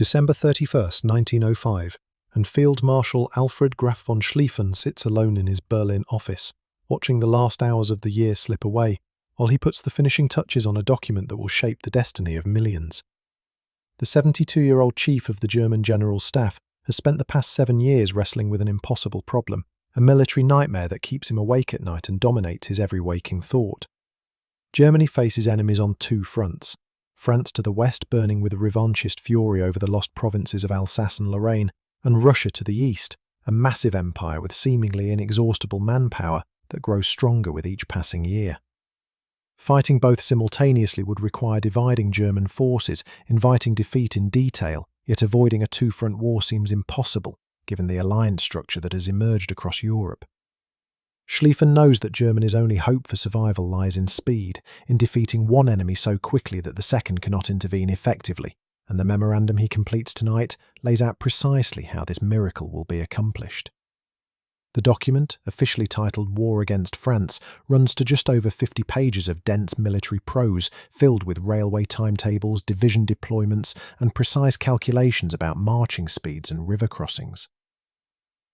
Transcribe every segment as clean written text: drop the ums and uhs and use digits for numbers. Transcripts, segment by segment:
December 31st, 1905, and Field Marshal Alfred Graf von Schlieffen sits alone in his Berlin office, watching the last hours of the year slip away, while he puts the finishing touches on a document that will shape the destiny of millions. The 72-year-old chief of the German General Staff has spent the past 7 years wrestling with an impossible problem, a military nightmare that keeps him awake at night and dominates his every waking thought. Germany faces enemies on 2 fronts. France to the west burning with revanchist fury over the lost provinces of Alsace and Lorraine, and Russia to the east, a massive empire with seemingly inexhaustible manpower that grows stronger with each passing year. Fighting both simultaneously would require dividing German forces, inviting defeat in detail, yet avoiding a 2-front war seems impossible, given the alliance structure that has emerged across Europe. Schlieffen knows that Germany's only hope for survival lies in speed, in defeating one enemy so quickly that the second cannot intervene effectively, and the memorandum he completes tonight lays out precisely how this miracle will be accomplished. The document, officially titled War Against France, runs to just over 50 pages of dense military prose filled with railway timetables, division deployments, and precise calculations about marching speeds and river crossings.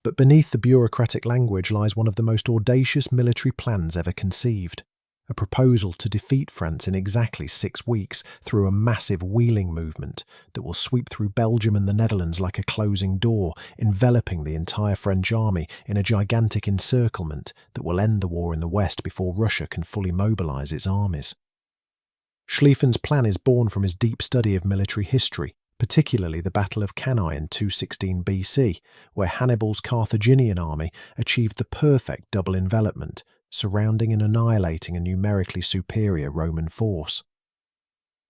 But beneath the bureaucratic language lies one of the most audacious military plans ever conceived, a proposal to defeat France in exactly 6 weeks through a massive wheeling movement that will sweep through Belgium and the Netherlands like a closing door, enveloping the entire French army in a gigantic encirclement that will end the war in the West before Russia can fully mobilize its armies. Schlieffen's plan is born from his deep study of military history, particularly the Battle of Cannae in 216 BC, where Hannibal's Carthaginian army achieved the perfect double envelopment, surrounding and annihilating a numerically superior Roman force.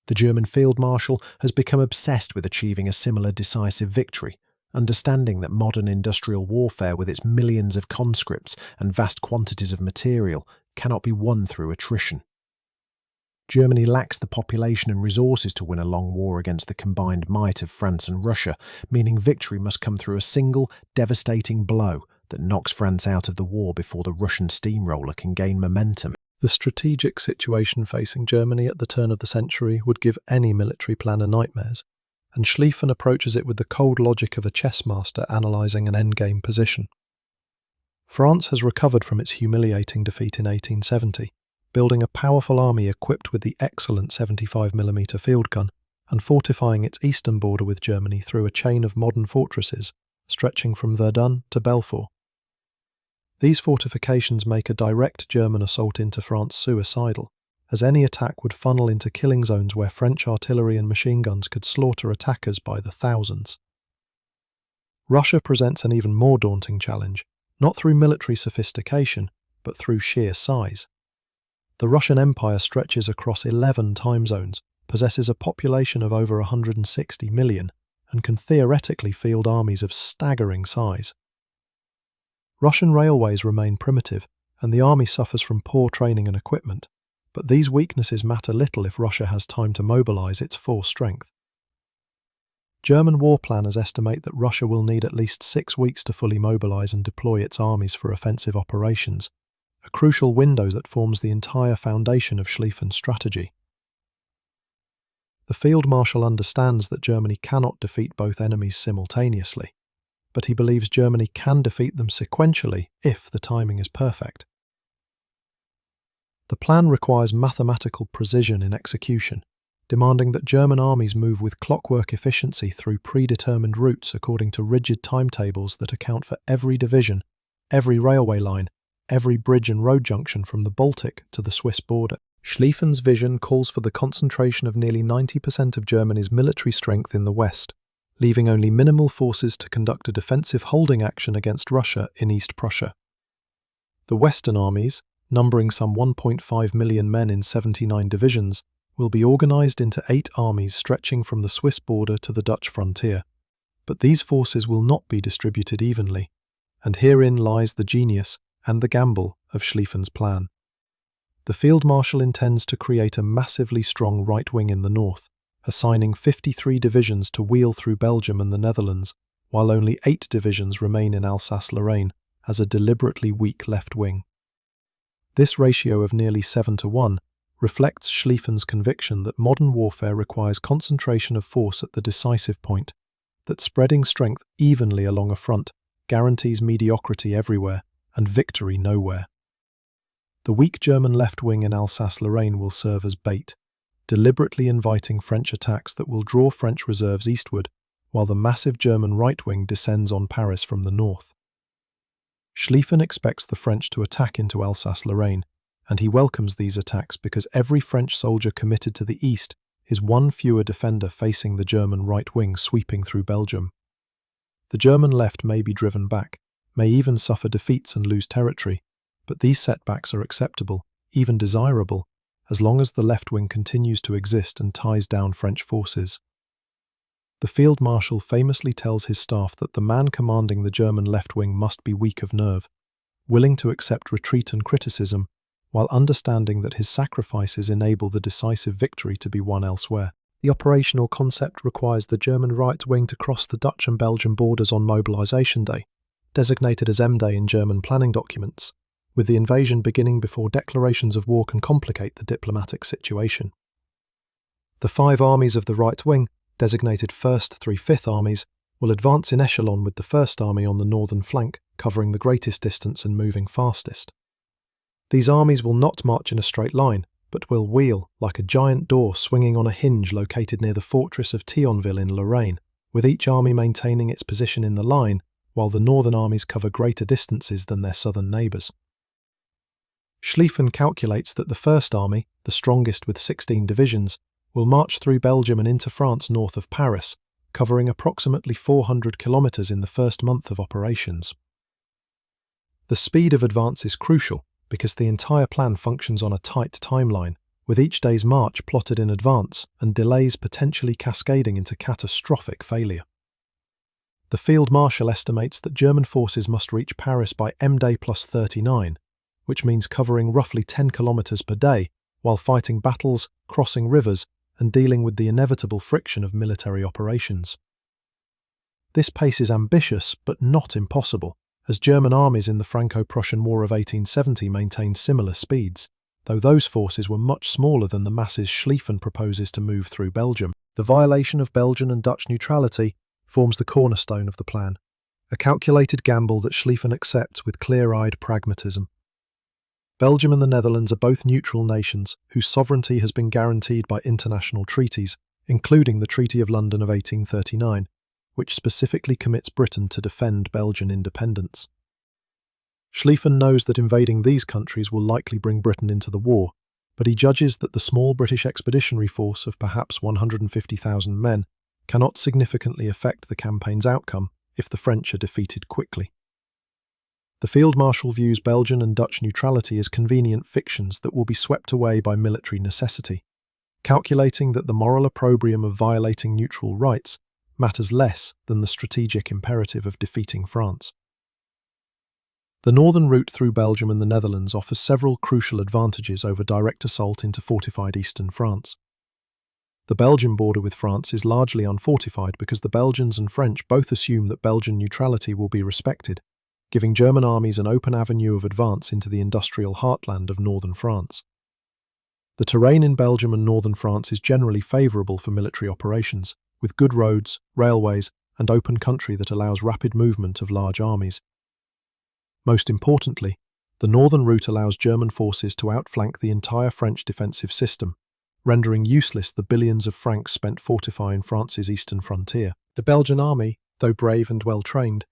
The German field marshal has become obsessed with achieving a similar decisive victory, understanding that modern industrial warfare with its millions of conscripts and vast quantities of material cannot be won through attrition. Germany lacks the population and resources to win a long war against the combined might of France and Russia, meaning victory must come through a single, devastating blow that knocks France out of the war before the Russian steamroller can gain momentum. The strategic situation facing Germany at the turn of the century would give any military planner nightmares, and Schlieffen approaches it with the cold logic of a chess master analysing an endgame position. France has recovered from its humiliating defeat in 1870, building a powerful army equipped with the excellent 75mm field gun, and fortifying its eastern border with Germany through a chain of modern fortresses, stretching from Verdun to Belfort. These fortifications make a direct German assault into France suicidal, as any attack would funnel into killing zones where French artillery and machine guns could slaughter attackers by the thousands. Russia presents an even more daunting challenge, not through military sophistication, but through sheer size. The Russian Empire stretches across 11 time zones, possesses a population of over 160 million, and can theoretically field armies of staggering size. Russian railways remain primitive, and the army suffers from poor training and equipment, but these weaknesses matter little if Russia has time to mobilize its full strength. German war planners estimate that Russia will need at least 6 weeks to fully mobilize and deploy its armies for offensive operations, a crucial window that forms the entire foundation of Schlieffen's strategy. The field marshal understands that Germany cannot defeat both enemies simultaneously, but he believes Germany can defeat them sequentially if the timing is perfect. The plan requires mathematical precision in execution, demanding that German armies move with clockwork efficiency through predetermined routes according to rigid timetables that account for every division, every railway line, every bridge and road junction from the Baltic to the Swiss border. Schlieffen's vision calls for the concentration of nearly 90% of Germany's military strength in the west, leaving only minimal forces to conduct a defensive holding action against Russia in East Prussia. The Western armies, numbering some 1.5 million men in 79 divisions, will be organised into 8 armies stretching from the Swiss border to the Dutch frontier. But these forces will not be distributed evenly, and herein lies the genius and the gamble of Schlieffen's plan. The field marshal intends to create a massively strong right wing in the north, assigning 53 divisions to wheel through Belgium and the Netherlands, while only 8 divisions remain in Alsace-Lorraine as a deliberately weak left wing. This ratio of nearly 7-1 reflects Schlieffen's conviction that modern warfare requires concentration of force at the decisive point, that spreading strength evenly along a front guarantees mediocrity everywhere and victory nowhere. The weak German left wing in Alsace-Lorraine will serve as bait, deliberately inviting French attacks that will draw French reserves eastward, while the massive German right wing descends on Paris from the north. Schlieffen expects the French to attack into Alsace-Lorraine, and he welcomes these attacks because every French soldier committed to the east is one fewer defender facing the German right wing sweeping through Belgium. The German left may be driven back, may even suffer defeats and lose territory, but these setbacks are acceptable, even desirable, as long as the left wing continues to exist and ties down French forces. The Field Marshal famously tells his staff that the man commanding the German left wing must be weak of nerve, willing to accept retreat and criticism, while understanding that his sacrifices enable the decisive victory to be won elsewhere. The operational concept requires the German right wing to cross the Dutch and Belgian borders on mobilization day, designated as M-Day in German planning documents, with the invasion beginning before declarations of war can complicate the diplomatic situation. The 5 armies of the right wing, designated 1st 3/5 armies, will advance in echelon with the 1st Army on the northern flank, covering the greatest distance and moving fastest. These armies will not march in a straight line, but will wheel like a giant door swinging on a hinge located near the fortress of Thionville in Lorraine, with each army maintaining its position in the line, while the northern armies cover greater distances than their southern neighbours. Schlieffen calculates that the 1st Army, the strongest with 16 divisions, will march through Belgium and into France north of Paris, covering approximately 400 kilometres in the first month of operations. The speed of advance is crucial because the entire plan functions on a tight timeline, with each day's march plotted in advance and delays potentially cascading into catastrophic failure. The Field Marshal estimates that German forces must reach Paris by M-Day plus 39, which means covering roughly 10 kilometres per day while fighting battles, crossing rivers, and dealing with the inevitable friction of military operations. This pace is ambitious but not impossible, as German armies in the Franco-Prussian War of 1870 maintained similar speeds, though those forces were much smaller than the masses Schlieffen proposes to move through Belgium. The violation of Belgian and Dutch neutrality forms the cornerstone of the plan, a calculated gamble that Schlieffen accepts with clear-eyed pragmatism. Belgium and the Netherlands are both neutral nations whose sovereignty has been guaranteed by international treaties, including the Treaty of London of 1839, which specifically commits Britain to defend Belgian independence. Schlieffen knows that invading these countries will likely bring Britain into the war, but he judges that the small British expeditionary force of perhaps 150,000 men cannot significantly affect the campaign's outcome if the French are defeated quickly. The Field Marshal views Belgian and Dutch neutrality as convenient fictions that will be swept away by military necessity, calculating that the moral opprobrium of violating neutral rights matters less than the strategic imperative of defeating France. The northern route through Belgium and the Netherlands offers several crucial advantages over direct assault into fortified eastern France. The Belgian border with France is largely unfortified because the Belgians and French both assume that Belgian neutrality will be respected, giving German armies an open avenue of advance into the industrial heartland of northern France. The terrain in Belgium and northern France is generally favourable for military operations, with good roads, railways, and open country that allows rapid movement of large armies. Most importantly, the northern route allows German forces to outflank the entire French defensive system, rendering useless the billions of francs spent fortifying France's eastern frontier. The Belgian army, though brave and well-trained,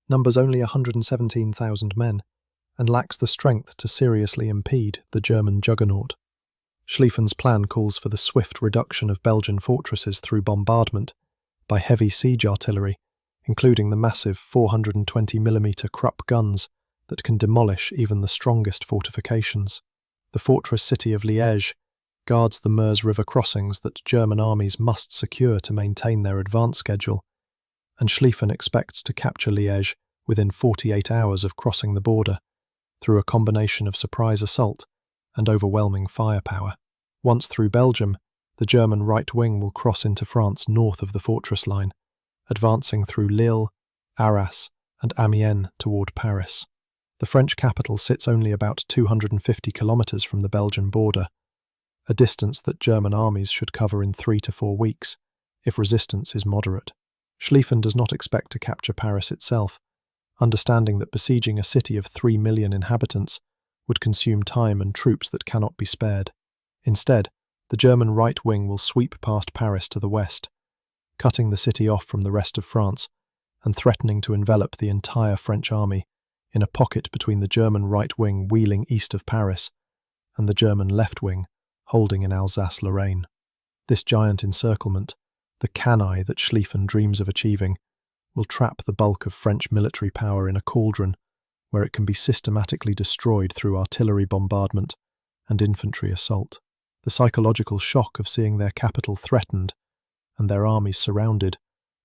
numbers only 117,000 men, and lacks the strength to seriously impede the German juggernaut. Schlieffen's plan calls for the swift reduction of Belgian fortresses through bombardment by heavy siege artillery, including the massive 420mm Krupp guns that can demolish even the strongest fortifications. The fortress city of Liège guards the Meuse River crossings that German armies must secure to maintain their advance schedule, and Schlieffen expects to capture Liège within 48 hours of crossing the border, through a combination of surprise assault and overwhelming firepower. Once through Belgium, the German right wing will cross into France north of the fortress line, advancing through Lille, Arras, and Amiens toward Paris. The French capital sits only about 250 kilometres from the Belgian border, a distance that German armies should cover in 3 to 4 weeks, if resistance is moderate. Schlieffen does not expect to capture Paris itself, understanding that besieging a city of 3 million inhabitants would consume time and troops that cannot be spared. Instead, the German right wing will sweep past Paris to the west, cutting the city off from the rest of France and threatening to envelop the entire French army in a pocket between the German right wing wheeling east of Paris and the German left wing holding in Alsace-Lorraine. This giant encirclement, the canaille that Schlieffen dreams of achieving, will trap the bulk of French military power in a cauldron where it can be systematically destroyed through artillery bombardment and infantry assault. The psychological shock of seeing their capital threatened and their armies surrounded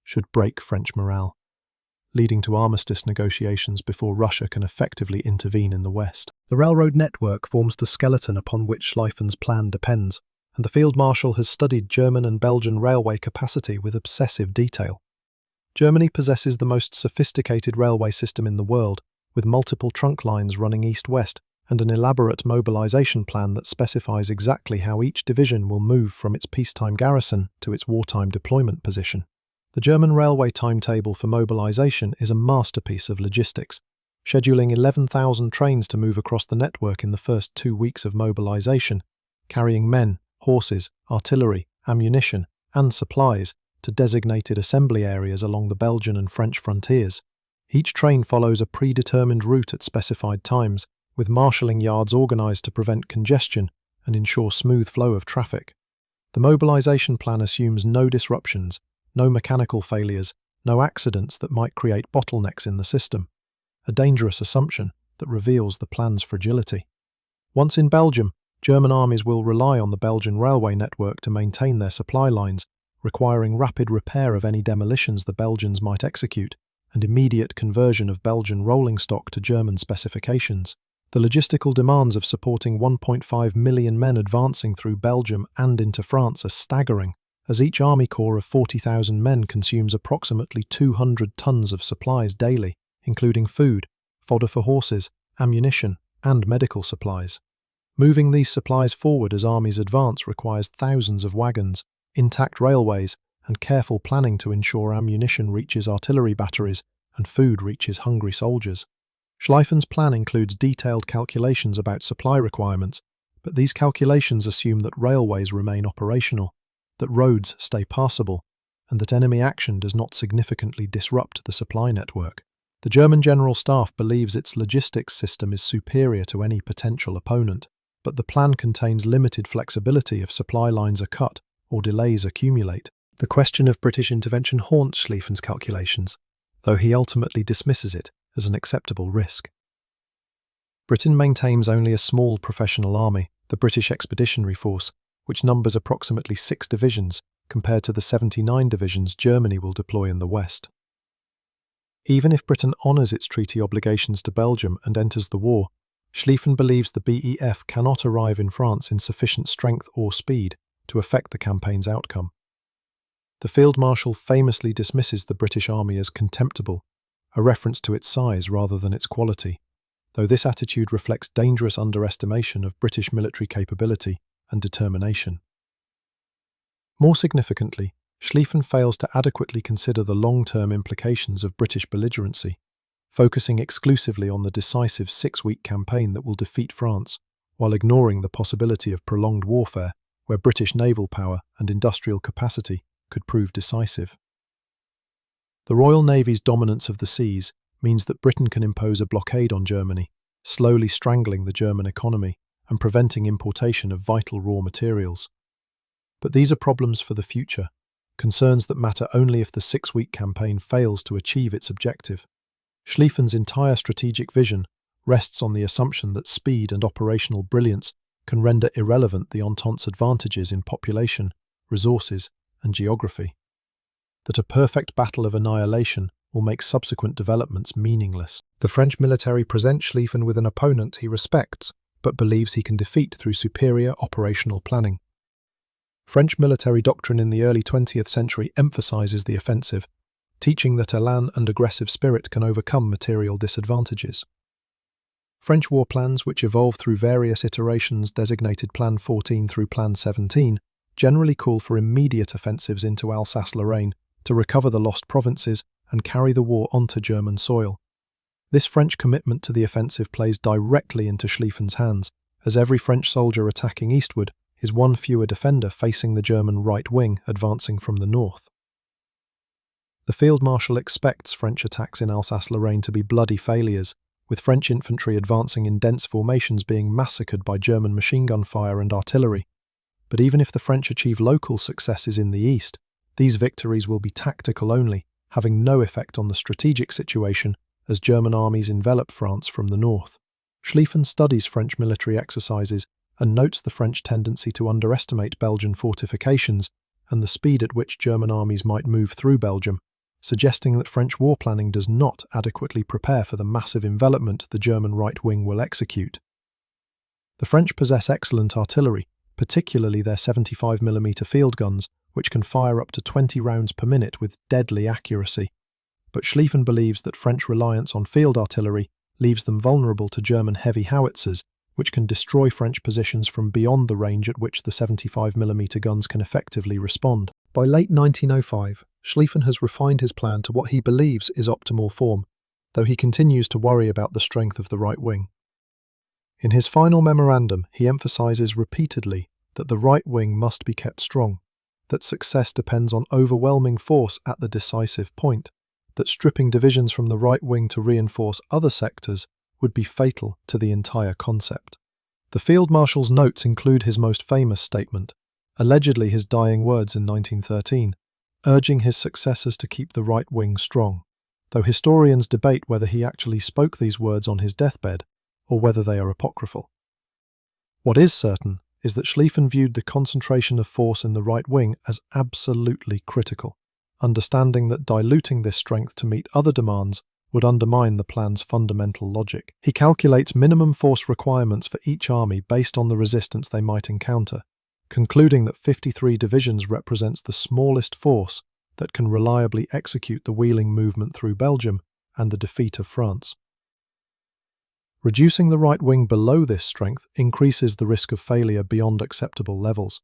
should break French morale, leading to armistice negotiations before Russia can effectively intervene in the west. The railroad network forms the skeleton upon which Schlieffen's plan depends, and the Field Marshal has studied German and Belgian railway capacity with obsessive detail. Germany possesses the most sophisticated railway system in the world, with multiple trunk lines running east-west and an elaborate mobilization plan that specifies exactly how each division will move from its peacetime garrison to its wartime deployment position. The German railway timetable for mobilization is a masterpiece of logistics, scheduling 11,000 trains to move across the network in the first 2 weeks of mobilization, carrying men, horses, artillery, ammunition, and supplies to designated assembly areas along the Belgian and French frontiers. Each train follows a predetermined route at specified times, with marshalling yards organized to prevent congestion and ensure smooth flow of traffic. The mobilization plan assumes no disruptions, no mechanical failures, no accidents that might create bottlenecks in the system, a dangerous assumption that reveals the plan's fragility. Once in Belgium, German armies will rely on the Belgian railway network to maintain their supply lines, requiring rapid repair of any demolitions the Belgians might execute, and immediate conversion of Belgian rolling stock to German specifications. The logistical demands of supporting 1.5 million men advancing through Belgium and into France are staggering, as each army corps of 40,000 men consumes approximately 200 tons of supplies daily, including food, fodder for horses, ammunition, and medical supplies. Moving these supplies forward as armies advance requires thousands of wagons, intact railways, and careful planning to ensure ammunition reaches artillery batteries and food reaches hungry soldiers. Schlieffen's plan includes detailed calculations about supply requirements, but these calculations assume that railways remain operational, that roads stay passable, and that enemy action does not significantly disrupt the supply network. The German General Staff believes its logistics system is superior to any potential opponent, but the plan contains limited flexibility if supply lines are cut or delays accumulate. The question of British intervention haunts Schlieffen's calculations, though he ultimately dismisses it as an acceptable risk. Britain maintains only a small professional army, the British Expeditionary Force, which numbers approximately 6 divisions compared to the 79 divisions Germany will deploy in the west. Even if Britain honours its treaty obligations to Belgium and enters the war, Schlieffen believes the BEF cannot arrive in France in sufficient strength or speed to affect the campaign's outcome. The Field Marshal famously dismisses the British Army as contemptible, a reference to its size rather than its quality, though this attitude reflects dangerous underestimation of British military capability and determination. More significantly, Schlieffen fails to adequately consider the long-term implications of British belligerency, focusing exclusively on the decisive 6-week campaign that will defeat France, while ignoring the possibility of prolonged warfare where British naval power and industrial capacity could prove decisive. The Royal Navy's dominance of the seas means that Britain can impose a blockade on Germany, slowly strangling the German economy and preventing importation of vital raw materials. But these are problems for the future, concerns that matter only if the 6-week campaign fails to achieve its objective. Schlieffen's entire strategic vision rests on the assumption that speed and operational brilliance can render irrelevant the Entente's advantages in population, resources, and geography. That a perfect battle of annihilation will make subsequent developments meaningless. The French military presents Schlieffen with an opponent he respects, but believes he can defeat through superior operational planning. French military doctrine in the early 20th century emphasizes the offensive, teaching that élan and aggressive spirit can overcome material disadvantages. French war plans, which evolved through various iterations designated Plan 14 through Plan 17, generally call for immediate offensives into Alsace-Lorraine to recover the lost provinces and carry the war onto German soil. This French commitment to the offensive plays directly into Schlieffen's hands, as every French soldier attacking eastward is one fewer defender facing the German right wing advancing from the north. The Field Marshal expects French attacks in Alsace-Lorraine to be bloody failures, with French infantry advancing in dense formations being massacred by German machine gun fire and artillery. But even if the French achieve local successes in the east, these victories will be tactical only, having no effect on the strategic situation as German armies envelop France from the north. Schlieffen studies French military exercises and notes the French tendency to underestimate Belgian fortifications and the speed at which German armies might move through Belgium, suggesting that French war planning does not adequately prepare for the massive envelopment the German right wing will execute. The French possess excellent artillery, particularly their 75mm field guns, which can fire up to 20 rounds per minute with deadly accuracy. But Schlieffen believes that French reliance on field artillery leaves them vulnerable to German heavy howitzers, which can destroy French positions from beyond the range at which the 75mm guns can effectively respond. By late 1905, Schlieffen has refined his plan to what he believes is optimal form, though he continues to worry about the strength of the right wing. In his final memorandum, he emphasizes repeatedly that the right wing must be kept strong, that success depends on overwhelming force at the decisive point, that stripping divisions from the right wing to reinforce other sectors would be fatal to the entire concept. The Field Marshal's notes include his most famous statement, allegedly his dying words in 1913, urging his successors to keep the right wing strong, though historians debate whether he actually spoke these words on his deathbed or whether they are apocryphal. What is certain is that Schlieffen viewed the concentration of force in the right wing as absolutely critical, understanding that diluting this strength to meet other demands would undermine the plan's fundamental logic. He calculates minimum force requirements for each army based on the resistance they might encounter, concluding that 53 divisions represents the smallest force that can reliably execute the wheeling movement through Belgium and the defeat of France. Reducing the right wing below this strength increases the risk of failure beyond acceptable levels,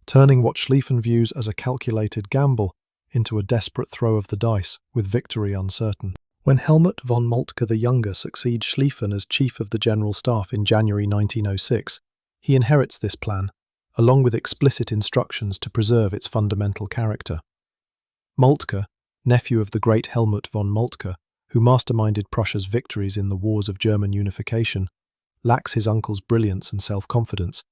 turning what Schlieffen views as a calculated gamble into a desperate throw of the dice with victory uncertain. When Helmut von Moltke the Younger succeeds Schlieffen as Chief of the General Staff in January 1906, he inherits this plan, along with explicit instructions to preserve its fundamental character. Moltke, nephew of the great Helmut von Moltke, who masterminded Prussia's victories in the wars of German unification, lacks his uncle's brilliance and self-confidence,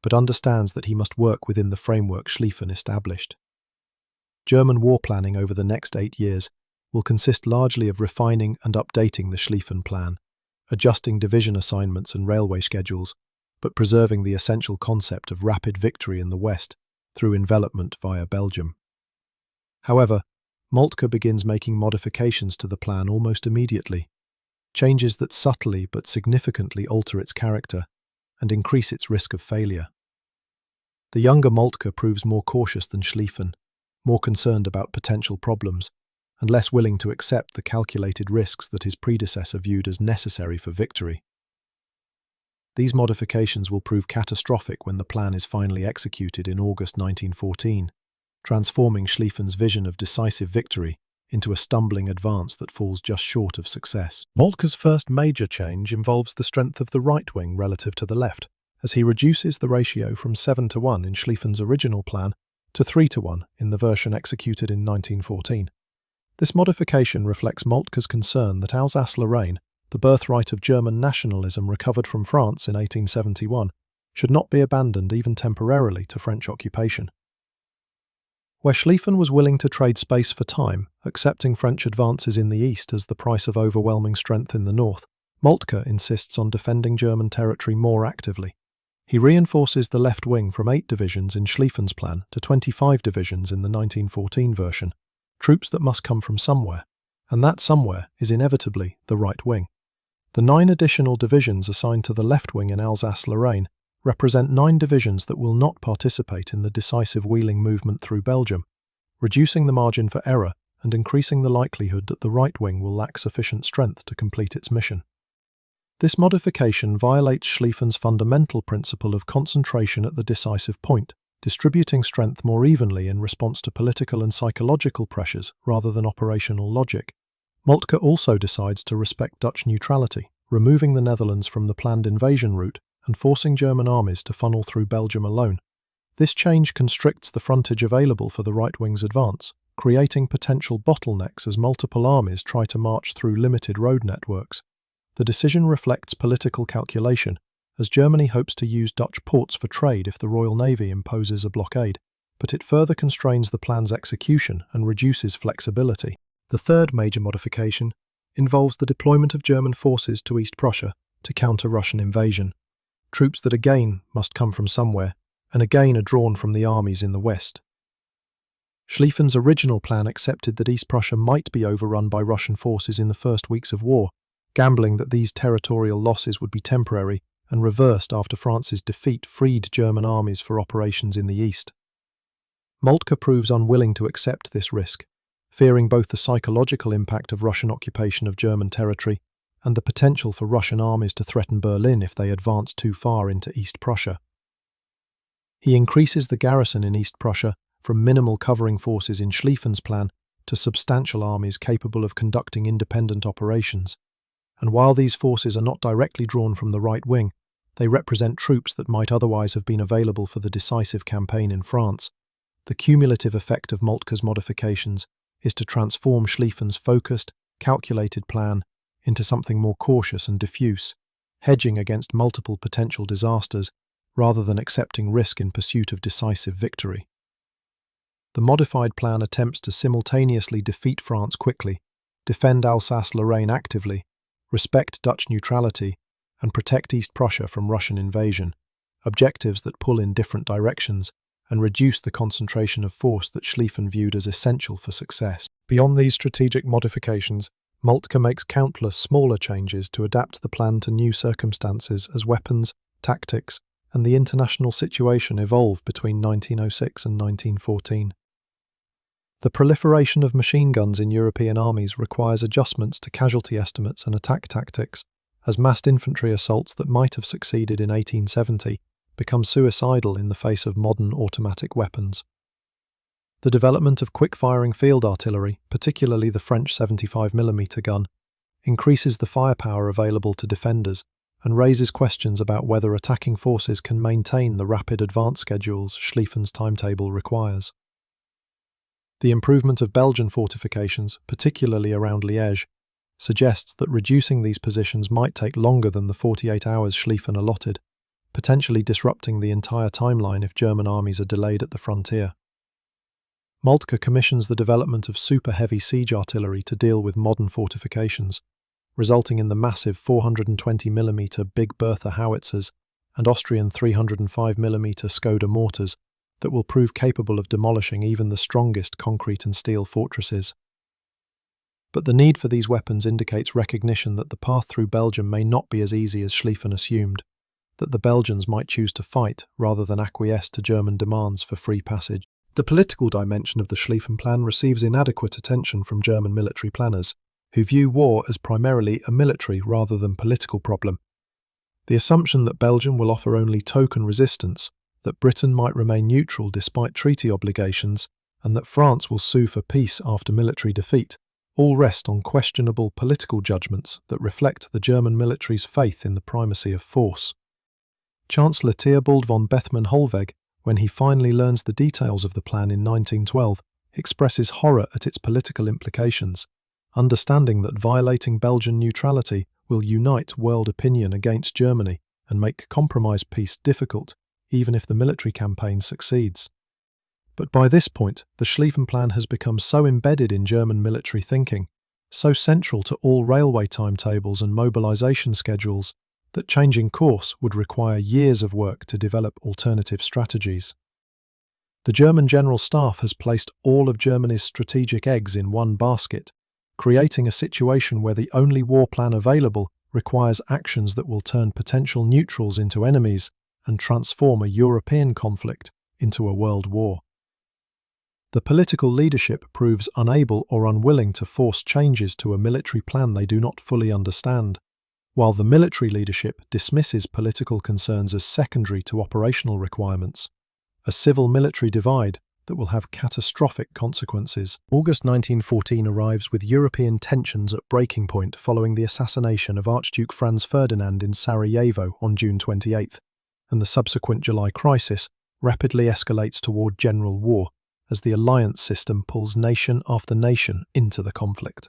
but understands that he must work within the framework Schlieffen established. German war planning over the next 8 years will consist largely of refining and updating the Schlieffen Plan, adjusting division assignments and railway schedules, but preserving the essential concept of rapid victory in the West through envelopment via Belgium. However, Moltke begins making modifications to the plan almost immediately, changes that subtly but significantly alter its character and increase its risk of failure. The younger Moltke proves more cautious than Schlieffen, more concerned about potential problems, and less willing to accept the calculated risks that his predecessor viewed as necessary for victory. These modifications will prove catastrophic when the plan is finally executed in August 1914, transforming Schlieffen's vision of decisive victory into a stumbling advance that falls just short of success. Moltke's first major change involves the strength of the right wing relative to the left, as he reduces the ratio from 7-1 in Schlieffen's original plan to 3-1 in the version executed in 1914. This modification reflects Moltke's concern that Alsace-Lorraine, the birthright of German nationalism recovered from France in 1871, should not be abandoned even temporarily to French occupation. Where Schlieffen was willing to trade space for time, accepting French advances in the east as the price of overwhelming strength in the north, Moltke insists on defending German territory more actively. He reinforces the left wing from 8 divisions in Schlieffen's plan to 25 divisions in the 1914 version, troops that must come from somewhere, and that somewhere is inevitably the right wing. The 9 additional divisions assigned to the left wing in Alsace-Lorraine represent 9 divisions that will not participate in the decisive wheeling movement through Belgium, reducing the margin for error and increasing the likelihood that the right wing will lack sufficient strength to complete its mission. This modification violates Schlieffen's fundamental principle of concentration at the decisive point, distributing strength more evenly in response to political and psychological pressures rather than operational logic. Moltke also decides to respect Dutch neutrality, removing the Netherlands from the planned invasion route and forcing German armies to funnel through Belgium alone. This change constricts the frontage available for the right wing's advance, creating potential bottlenecks as multiple armies try to march through limited road networks. The decision reflects political calculation, as Germany hopes to use Dutch ports for trade if the Royal Navy imposes a blockade, but it further constrains the plan's execution and reduces flexibility. The third major modification involves the deployment of German forces to East Prussia to counter Russian invasion. Troops that again must come from somewhere, and again are drawn from the armies in the west. Schlieffen's original plan accepted that East Prussia might be overrun by Russian forces in the first weeks of war, gambling that these territorial losses would be temporary and reversed after France's defeat freed German armies for operations in the east. Moltke proves unwilling to accept this risk, fearing both the psychological impact of Russian occupation of German territory and the potential for Russian armies to threaten Berlin if they advance too far into East Prussia. He increases the garrison in East Prussia from minimal covering forces in Schlieffen's plan to substantial armies capable of conducting independent operations. And while these forces are not directly drawn from the right wing, they represent troops that might otherwise have been available for the decisive campaign in France. The cumulative effect of Moltke's modifications is to transform Schlieffen's focused, calculated plan into something more cautious and diffuse, hedging against multiple potential disasters rather than accepting risk in pursuit of decisive victory. The modified plan attempts to simultaneously defeat France quickly, defend Alsace-Lorraine actively, respect Dutch neutrality, and protect East Prussia from Russian invasion, objectives that pull in different directions and reduce the concentration of force that Schlieffen viewed as essential for success. Beyond these strategic modifications, Moltke makes countless smaller changes to adapt the plan to new circumstances as weapons, tactics, and the international situation evolve between 1906 and 1914. The proliferation of machine guns in European armies requires adjustments to casualty estimates and attack tactics, as massed infantry assaults that might have succeeded in 1870 become suicidal in the face of modern automatic weapons. The development of quick-firing field artillery, particularly the French 75mm gun, increases the firepower available to defenders and raises questions about whether attacking forces can maintain the rapid advance schedules Schlieffen's timetable requires. The improvement of Belgian fortifications, particularly around Liège, suggests that reducing these positions might take longer than the 48 hours Schlieffen allotted, potentially disrupting the entire timeline if German armies are delayed at the frontier. Moltke commissions the development of super-heavy siege artillery to deal with modern fortifications, resulting in the massive 420mm Big Bertha howitzers and Austrian 305mm Skoda mortars that will prove capable of demolishing even the strongest concrete and steel fortresses. But the need for these weapons indicates recognition that the path through Belgium may not be as easy as Schlieffen assumed, that the Belgians might choose to fight rather than acquiesce to German demands for free passage. The political dimension of the Schlieffen Plan receives inadequate attention from German military planners, who view war as primarily a military rather than political problem. The assumption that Belgium will offer only token resistance, that Britain might remain neutral despite treaty obligations, and that France will sue for peace after military defeat, all rest on questionable political judgments that reflect the German military's faith in the primacy of force. Chancellor Theobald von Bethmann-Hollweg, when he finally learns the details of the plan in 1912, expresses horror at its political implications, understanding that violating Belgian neutrality will unite world opinion against Germany and make compromise peace difficult, even if the military campaign succeeds. But by this point, the Schlieffen Plan has become so embedded in German military thinking, so central to all railway timetables and mobilization schedules, that changing course would require years of work to develop alternative strategies. The German General Staff has placed all of Germany's strategic eggs in one basket, creating a situation where the only war plan available requires actions that will turn potential neutrals into enemies and transform a European conflict into a world war. The political leadership proves unable or unwilling to force changes to a military plan they do not fully understand, while the military leadership dismisses political concerns as secondary to operational requirements. a civil-military divide that will have catastrophic consequences. August 1914 arrives with European tensions at breaking point following the assassination of Archduke Franz Ferdinand in Sarajevo on June 28th, and the subsequent July crisis rapidly escalates toward general war as the alliance system pulls nation after nation into the conflict.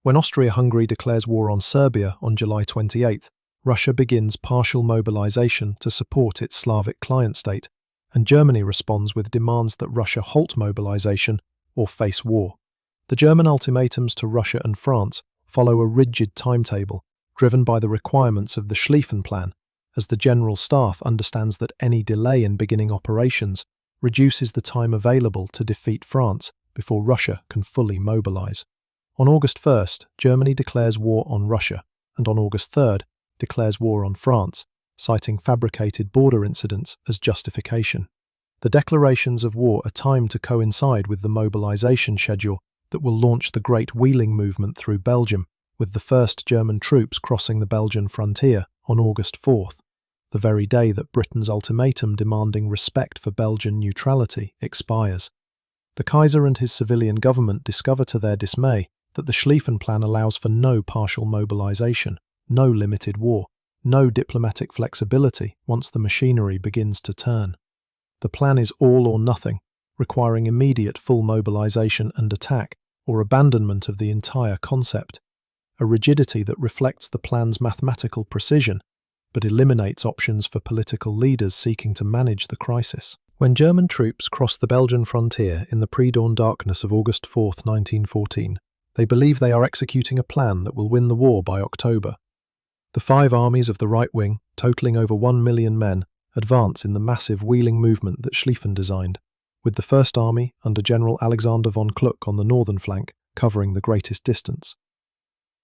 When Austria-Hungary declares war on Serbia on July 28th, Russia begins partial mobilization to support its Slavic client state, and Germany responds with demands that Russia halt mobilization or face war. The German ultimatums to Russia and France follow a rigid timetable, driven by the requirements of the Schlieffen Plan, as the General Staff understands that any delay in beginning operations reduces the time available to defeat France before Russia can fully mobilize. On August 1st, Germany declares war on Russia, and on August 3rd, declares war on France, citing fabricated border incidents as justification. The declarations of war are timed to coincide with the mobilization schedule that will launch the Great Wheeling movement through Belgium, with the first German troops crossing the Belgian frontier on August 4th, the very day that Britain's ultimatum demanding respect for Belgian neutrality expires. The Kaiser and his civilian government discover to their dismay that the Schlieffen Plan allows for no partial mobilization, no limited war, no diplomatic flexibility once the machinery begins to turn. The plan is all or nothing, requiring immediate full mobilization and attack, or abandonment of the entire concept, a rigidity that reflects the plan's mathematical precision, but eliminates options for political leaders seeking to manage the crisis. When German troops cross the Belgian frontier in the pre-dawn darkness of August 4, 1914, they believe they are executing a plan that will win the war by October. The 5 armies of the right wing, totaling over 1 million men, advance in the massive wheeling movement that Schlieffen designed, with the First Army under General Alexander von Kluck on the northern flank covering the greatest distance.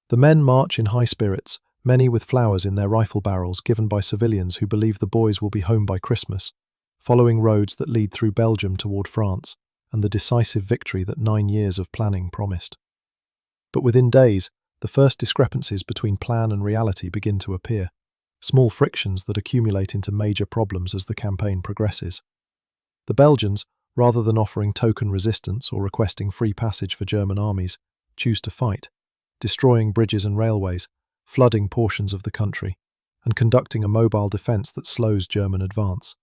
The men march in high spirits, many with flowers in their rifle barrels given by civilians who believe the boys will be home by Christmas, following roads that lead through Belgium toward France and the decisive victory that 9 years of planning promised. But within days, the first discrepancies between plan and reality begin to appear, small frictions that accumulate into major problems as the campaign progresses. The Belgians, rather than offering token resistance or requesting free passage for German armies, choose to fight, destroying bridges and railways, flooding portions of the country, and conducting a mobile defence that slows German advance.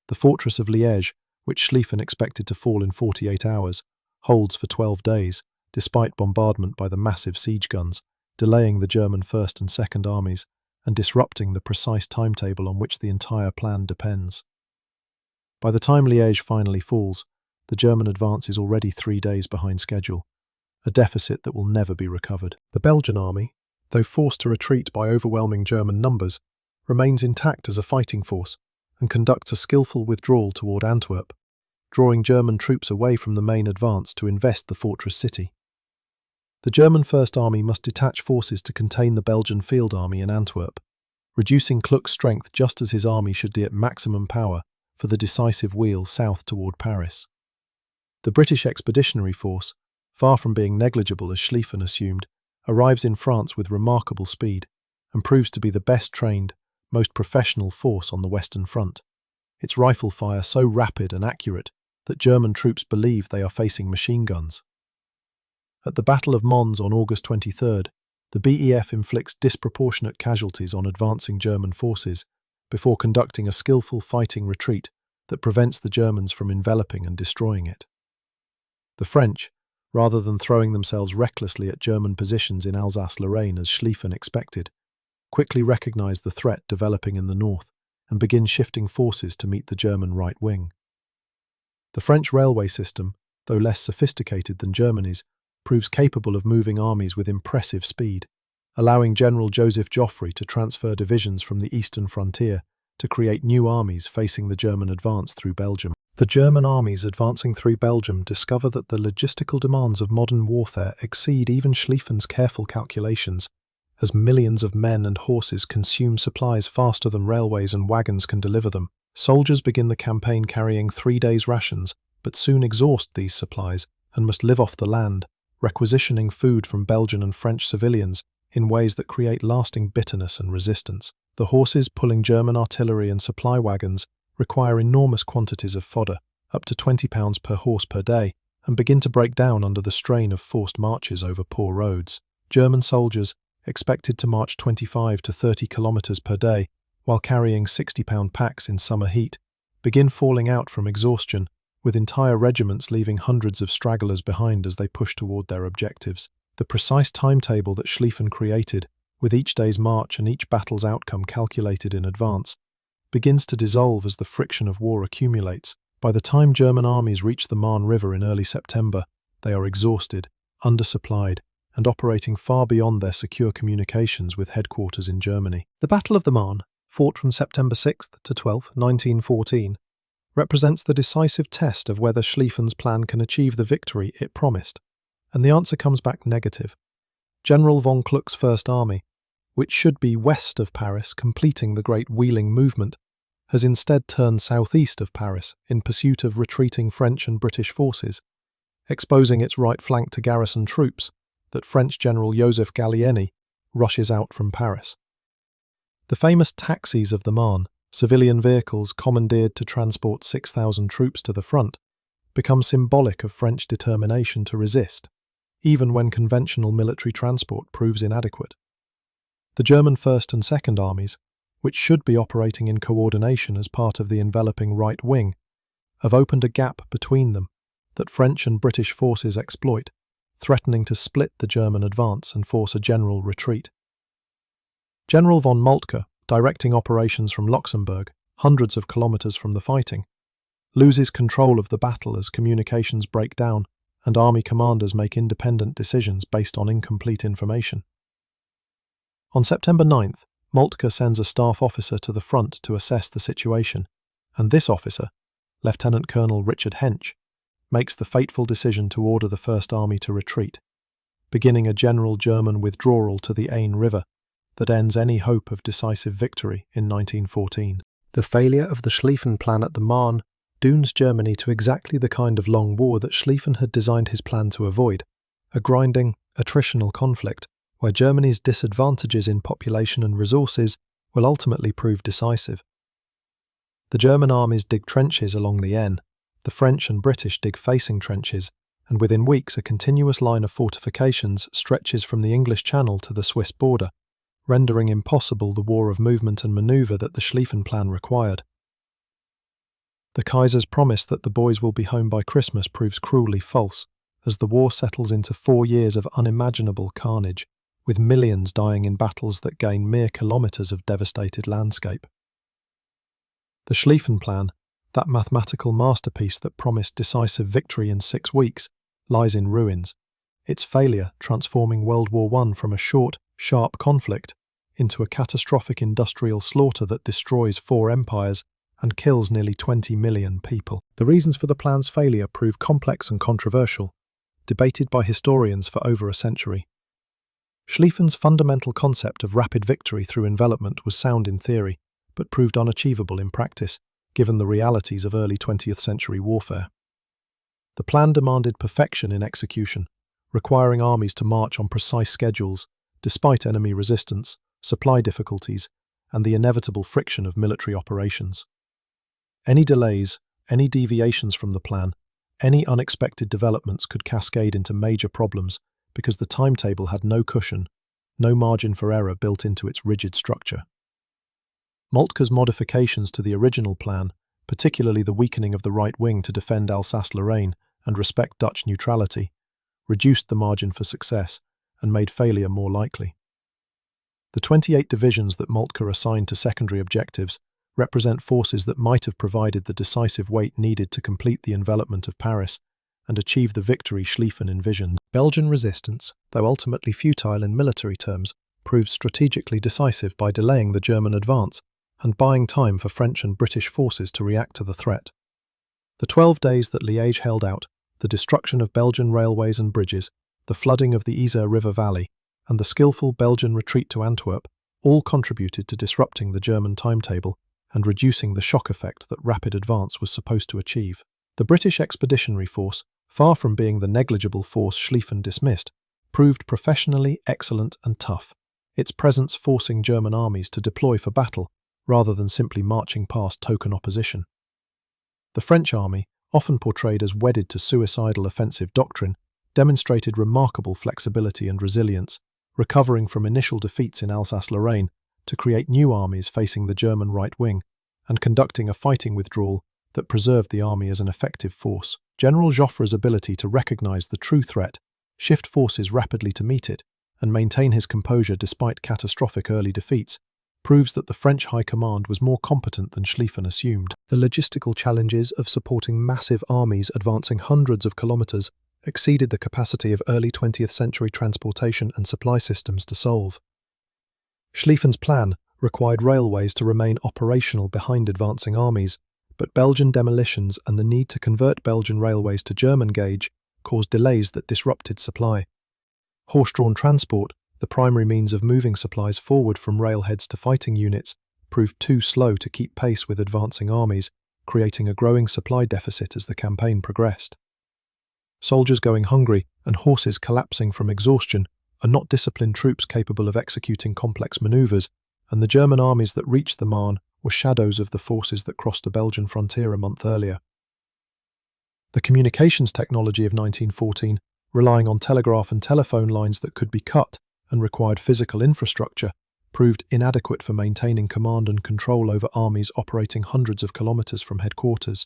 The fortress of Liège, which Schlieffen expected to fall in 48 hours, holds for 12 days, despite bombardment by the massive siege guns, delaying the German First and Second Armies and disrupting the precise timetable on which the entire plan depends. By the time Liège finally falls, the German advance is already 3 days behind schedule, a deficit that will never be recovered. The Belgian army, though forced to retreat by overwhelming German numbers, remains intact as a fighting force and conducts a skillful withdrawal toward Antwerp, drawing German troops away from the main advance to invest the fortress city. The German First Army must detach forces to contain the Belgian Field Army in Antwerp, reducing Kluck's strength just as his army should be at maximum power for the decisive wheel south toward Paris. The British Expeditionary Force, far from being negligible as Schlieffen assumed, arrives in France with remarkable speed and proves to be the best trained, most professional force on the Western Front, its rifle fire so rapid and accurate that German troops believe they are facing machine guns. At the Battle of Mons on August 23rd, the BEF inflicts disproportionate casualties on advancing German forces before conducting a skillful fighting retreat that prevents the Germans from enveloping and destroying it. The French, rather than throwing themselves recklessly at German positions in Alsace-Lorraine as Schlieffen expected, quickly recognize the threat developing in the north and begin shifting forces to meet the German right wing. The French railway system, though less sophisticated than Germany's, proves capable of moving armies with impressive speed, allowing General Joseph Joffre to transfer divisions from the eastern frontier to create new armies facing the German advance through Belgium. The German armies advancing through Belgium discover that the logistical demands of modern warfare exceed even Schlieffen's careful calculations, as millions of men and horses consume supplies faster than railways and wagons can deliver them. Soldiers begin the campaign carrying 3 days' rations, but soon exhaust these supplies and must live off the land, requisitioning food from Belgian and French civilians in ways that create lasting bitterness and resistance. The horses pulling German artillery and supply wagons require enormous quantities of fodder, up to 20 pounds per horse per day, and begin to break down under the strain of forced marches over poor roads. German soldiers, expected to march 25 to 30 kilometers per day while carrying 60-pound packs in summer heat, begin falling out from exhaustion, with entire regiments leaving hundreds of stragglers behind as they push toward their objectives. The precise timetable that Schlieffen created, with each day's march and each battle's outcome calculated in advance, begins to dissolve as the friction of war accumulates. By the time German armies reach the Marne River in early September, they are exhausted, undersupplied, and operating far beyond their secure communications with headquarters in Germany. The Battle of the Marne, fought from September 6th to 12th, 1914, represents the decisive test of whether Schlieffen's plan can achieve the victory it promised, and the answer comes back negative. General von Kluck's First Army, which should be west of Paris, completing the Great Wheeling Movement, has instead turned southeast of Paris in pursuit of retreating French and British forces, exposing its right flank to garrison troops that French General Joseph Gallieni rushes out from Paris. The famous taxis of the Marne, civilian vehicles commandeered to transport 6,000 troops to the front, become symbolic of French determination to resist, even when conventional military transport proves inadequate. The German First and Second Armies, which should be operating in coordination as part of the enveloping right wing, have opened a gap between them that French and British forces exploit, threatening to split the German advance and force a general retreat. General von Moltke, directing operations from Luxembourg, hundreds of kilometers from the fighting, loses control of the battle as communications break down and army commanders make independent decisions based on incomplete information. On September 9th, Moltke sends a staff officer to the front to assess the situation, and this officer, Lieutenant Colonel Richard Hench, makes the fateful decision to order the First Army to retreat, beginning a general German withdrawal to the Aisne River that ends any hope of decisive victory in 1914. The failure of the Schlieffen Plan at the Marne dooms Germany to exactly the kind of long war that Schlieffen had designed his plan to avoid, a grinding, attritional conflict where Germany's disadvantages in population and resources will ultimately prove decisive. The German armies dig trenches along the Aisne, the French and British dig facing trenches, and within weeks a continuous line of fortifications stretches from the English Channel to the Swiss border, rendering impossible the war of movement and manoeuvre that the Schlieffen Plan required. The Kaiser's promise that the boys will be home by Christmas proves cruelly false, as the war settles into 4 years of unimaginable carnage, with millions dying in battles that gain mere kilometres of devastated landscape. The Schlieffen Plan, that mathematical masterpiece that promised decisive victory in 6 weeks, lies in ruins, its failure transforming World War I from a short, sharp conflict into a catastrophic industrial slaughter that destroys 4 empires and kills nearly 20 million people. The reasons for the plan's failure prove complex and controversial, debated by historians for over a century. Schlieffen's fundamental concept of rapid victory through envelopment was sound in theory, but proved unachievable in practice, given the realities of early 20th century warfare. The plan demanded perfection in execution, requiring armies to march on precise schedules, despite enemy resistance, supply difficulties, and the inevitable friction of military operations. Any delays, any deviations from the plan, any unexpected developments could cascade into major problems because the timetable had no cushion, no margin for error built into its rigid structure. Moltke's modifications to the original plan, particularly the weakening of the right wing to defend Alsace-Lorraine and respect Dutch neutrality, reduced the margin for success and made failure more likely. The 28 divisions that Moltke assigned to secondary objectives represent forces that might have provided the decisive weight needed to complete the envelopment of Paris and achieve the victory Schlieffen envisioned. Belgian resistance, though ultimately futile in military terms, proved strategically decisive by delaying the German advance and buying time for French and British forces to react to the threat. The 12 days that Liège held out, the destruction of Belgian railways and bridges, the flooding of the Isère River Valley, and the skillful Belgian retreat to Antwerp all contributed to disrupting the German timetable and reducing the shock effect that rapid advance was supposed to achieve. The British Expeditionary Force, far from being the negligible force Schlieffen dismissed, proved professionally excellent and tough, its presence forcing German armies to deploy for battle rather than simply marching past token opposition. The French army, often portrayed as wedded to suicidal offensive doctrine, demonstrated remarkable flexibility and resilience, recovering from initial defeats in Alsace-Lorraine to create new armies facing the German right wing, and conducting a fighting withdrawal that preserved the army as an effective force. General Joffre's ability to recognize the true threat, shift forces rapidly to meet it, and maintain his composure despite catastrophic early defeats, proves that the French High Command was more competent than Schlieffen assumed. The logistical challenges of supporting massive armies advancing hundreds of kilometers exceeded the capacity of early 20th century transportation and supply systems to solve. Schlieffen's plan required railways to remain operational behind advancing armies, but Belgian demolitions and the need to convert Belgian railways to German gauge caused delays that disrupted supply. Horse-drawn transport, the primary means of moving supplies forward from railheads to fighting units, proved too slow to keep pace with advancing armies, creating a growing supply deficit as the campaign progressed. Soldiers going hungry and horses collapsing from exhaustion are not disciplined troops capable of executing complex maneuvers, and the German armies that reached the Marne were shadows of the forces that crossed the Belgian frontier a month earlier. The communications technology of 1914, relying on telegraph and telephone lines that could be cut and required physical infrastructure, proved inadequate for maintaining command and control over armies operating hundreds of kilometers from headquarters.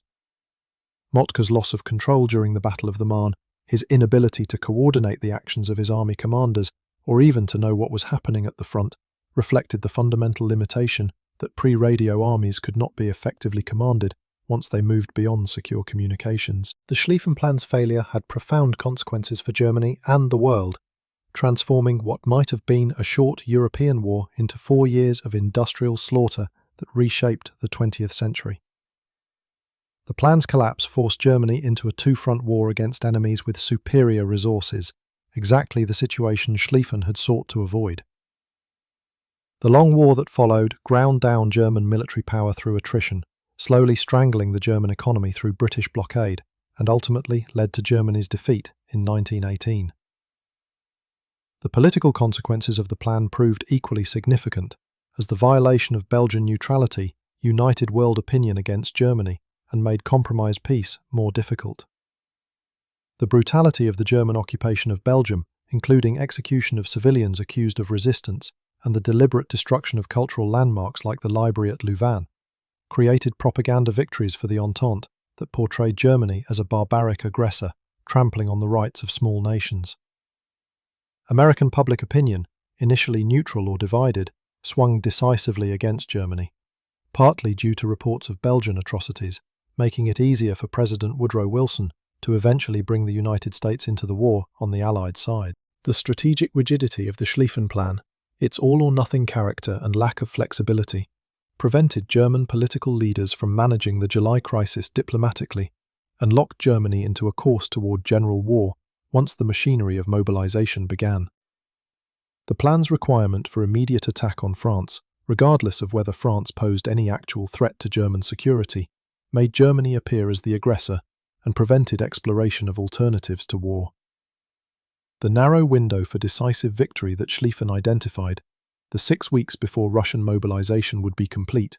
Moltke's loss of control during the Battle of the Marne, his inability to coordinate the actions of his army commanders, or even to know what was happening at the front, reflected the fundamental limitation that pre-radio armies could not be effectively commanded once they moved beyond secure communications. The Schlieffen Plan's failure had profound consequences for Germany and the world, transforming what might have been a short European war into 4 years of industrial slaughter that reshaped the 20th century. The plan's collapse forced Germany into a two-front war against enemies with superior resources, exactly the situation Schlieffen had sought to avoid. The long war that followed ground down German military power through attrition, slowly strangling the German economy through British blockade, and ultimately led to Germany's defeat in 1918. The political consequences of the plan proved equally significant, as the violation of Belgian neutrality united world opinion against Germany and made compromise peace more difficult. The brutality of the German occupation of Belgium, including execution of civilians accused of resistance and the deliberate destruction of cultural landmarks like the library at Louvain, created propaganda victories for the Entente that portrayed Germany as a barbaric aggressor, trampling on the rights of small nations. American public opinion, initially neutral or divided, swung decisively against Germany, partly due to reports of Belgian atrocities, making it easier for President Woodrow Wilson to eventually bring the United States into the war on the Allied side. The strategic rigidity of the Schlieffen Plan, its all-or-nothing character and lack of flexibility, prevented German political leaders from managing the July crisis diplomatically and locked Germany into a course toward general war once the machinery of mobilization began. The plan's requirement for immediate attack on France, regardless of whether France posed any actual threat to German security, made Germany appear as the aggressor and prevented exploration of alternatives to war. The narrow window for decisive victory that Schlieffen identified, the 6 weeks before Russian mobilization would be complete,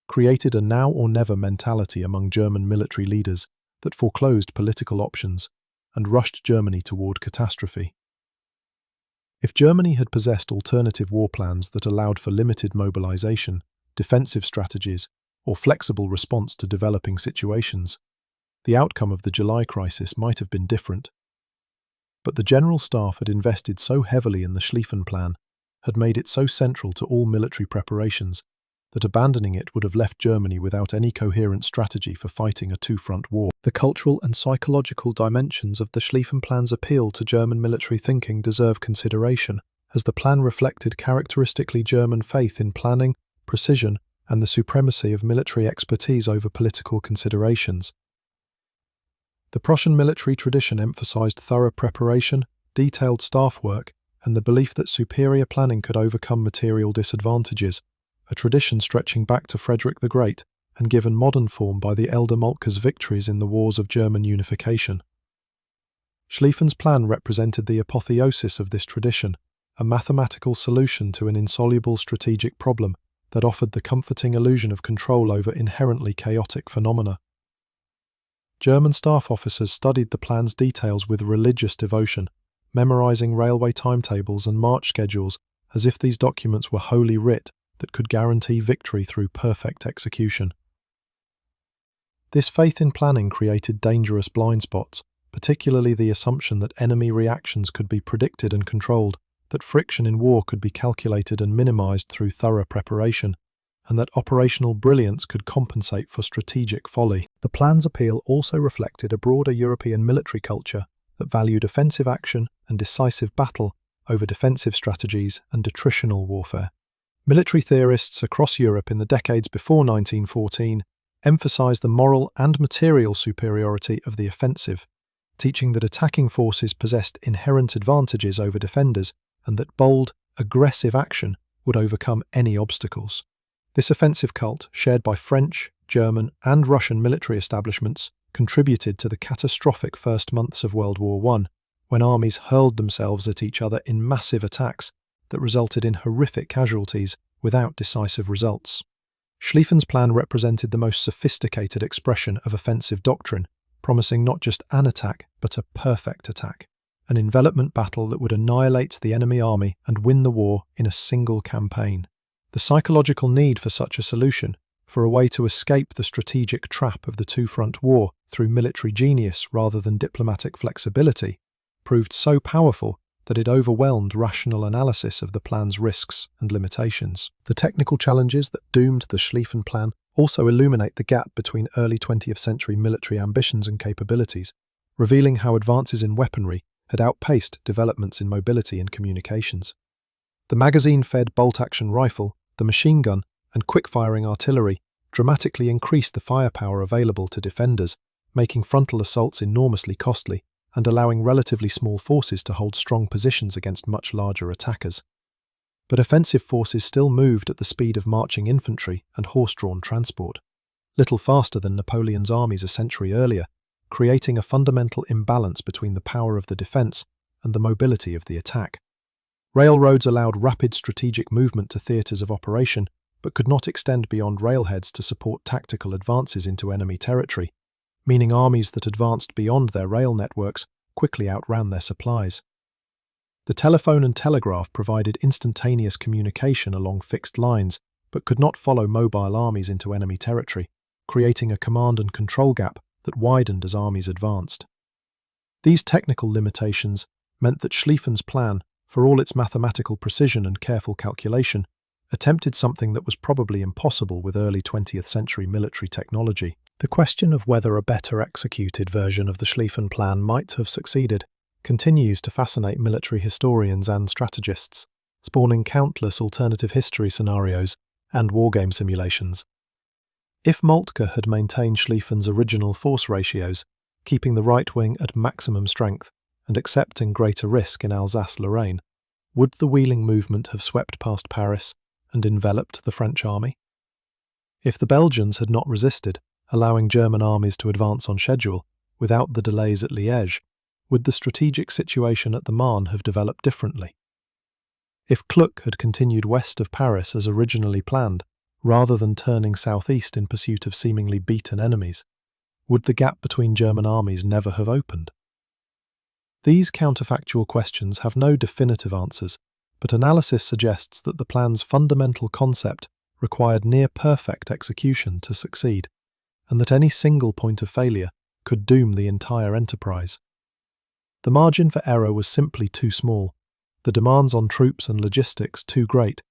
created a now-or-never mentality among German military leaders that foreclosed political options and rushed Germany toward catastrophe. If Germany had possessed alternative war plans that allowed for limited mobilization, defensive strategies, or flexible response to developing situations, the outcome of the July crisis might have been different. But the General Staff had invested so heavily in the Schlieffen Plan, had made it so central to all military preparations, that abandoning it would have left Germany without any coherent strategy for fighting a two-front war. The cultural and psychological dimensions of the Schlieffen Plan's appeal to German military thinking deserve consideration, as the plan reflected characteristically German faith in planning, precision, and the supremacy of military expertise over political considerations. The Prussian military tradition emphasized thorough preparation, detailed staff work, and the belief that superior planning could overcome material disadvantages, a tradition stretching back to Frederick the Great and given modern form by the elder Moltke's victories in the wars of German unification. Schlieffen's plan represented the apotheosis of this tradition, a mathematical solution to an insoluble strategic problem that offered the comforting illusion of control over inherently chaotic phenomena. German staff officers studied the plan's details with religious devotion, memorizing railway timetables and march schedules as if these documents were holy writ that could guarantee victory through perfect execution. This faith in planning created dangerous blind spots, particularly the assumption that enemy reactions could be predicted and controlled, that friction in war could be calculated and minimized through thorough preparation, and that operational brilliance could compensate for strategic folly. The plan's appeal also reflected a broader European military culture that valued offensive action and decisive battle over defensive strategies and attritional warfare. Military theorists across Europe in the decades before 1914 emphasized the moral and material superiority of the offensive, teaching that attacking forces possessed inherent advantages over defenders and that bold, aggressive action would overcome any obstacles. This offensive cult, shared by French, German, and Russian military establishments, contributed to the catastrophic first months of World War I, when armies hurled themselves at each other in massive attacks that resulted in horrific casualties without decisive results. Schlieffen's plan represented the most sophisticated expression of offensive doctrine, promising not just an attack, but a perfect attack, an envelopment battle that would annihilate the enemy army and win the war in a single campaign. The psychological need for such a solution, for a way to escape the strategic trap of the two-front war through military genius rather than diplomatic flexibility, proved so powerful that it overwhelmed rational analysis of the plan's risks and limitations. The technical challenges that doomed the Schlieffen Plan also illuminate the gap between early 20th century military ambitions and capabilities, revealing how advances in weaponry had outpaced developments in mobility and communications. The magazine-fed bolt-action rifle, the machine gun, and quick-firing artillery dramatically increased the firepower available to defenders, making frontal assaults enormously costly and allowing relatively small forces to hold strong positions against much larger attackers. But offensive forces still moved at the speed of marching infantry and horse-drawn transport, little faster than Napoleon's armies a century earlier, creating a fundamental imbalance between the power of the defence and the mobility of the attack. Railroads allowed rapid strategic movement to theatres of operation, but could not extend beyond railheads to support tactical advances into enemy territory, meaning armies that advanced beyond their rail networks quickly outran their supplies. The telephone and telegraph provided instantaneous communication along fixed lines, but could not follow mobile armies into enemy territory, creating a command and control gap that widened as armies advanced. These technical limitations meant that Schlieffen's plan, for all its mathematical precision and careful calculation, attempted something that was probably impossible with early 20th century military technology. The question of whether a better executed version of the Schlieffen Plan might have succeeded continues to fascinate military historians and strategists, spawning countless alternative history scenarios and wargame simulations. If Moltke had maintained Schlieffen's original force ratios, keeping the right wing at maximum strength and accepting greater risk in Alsace-Lorraine, would the wheeling movement have swept past Paris and enveloped the French army? If the Belgians had not resisted, allowing German armies to advance on schedule, without the delays at Liège, would the strategic situation at the Marne have developed differently? If Kluck had continued west of Paris as originally planned, rather than turning southeast in pursuit of seemingly beaten enemies, would the gap between German armies never have opened? These counterfactual questions have no definitive answers, but analysis suggests that the plan's fundamental concept required near-perfect execution to succeed, and that any single point of failure could doom the entire enterprise. The margin for error was simply too small, the demands on troops and logistics too great,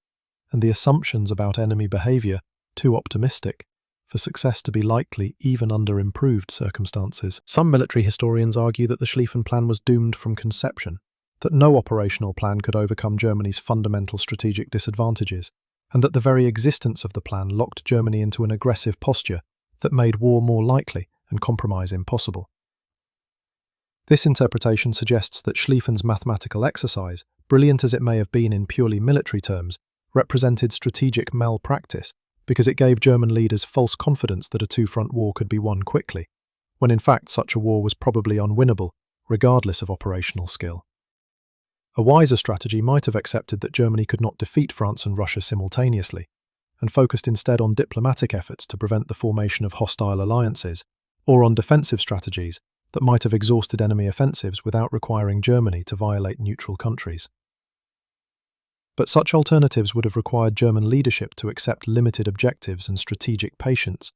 and the assumptions about enemy behaviour too optimistic for success to be likely even under improved circumstances. Some military historians argue that the Schlieffen Plan was doomed from conception, that no operational plan could overcome Germany's fundamental strategic disadvantages, and that the very existence of the plan locked Germany into an aggressive posture that made war more likely and compromise impossible. This interpretation suggests that Schlieffen's mathematical exercise, brilliant as it may have been in purely military terms, represented strategic malpractice because it gave German leaders false confidence that a two-front war could be won quickly, when in fact such a war was probably unwinnable, regardless of operational skill. A wiser strategy might have accepted that Germany could not defeat France and Russia simultaneously, and focused instead on diplomatic efforts to prevent the formation of hostile alliances, or on defensive strategies that might have exhausted enemy offensives without requiring Germany to violate neutral countries. But such alternatives would have required German leadership to accept limited objectives and strategic patience,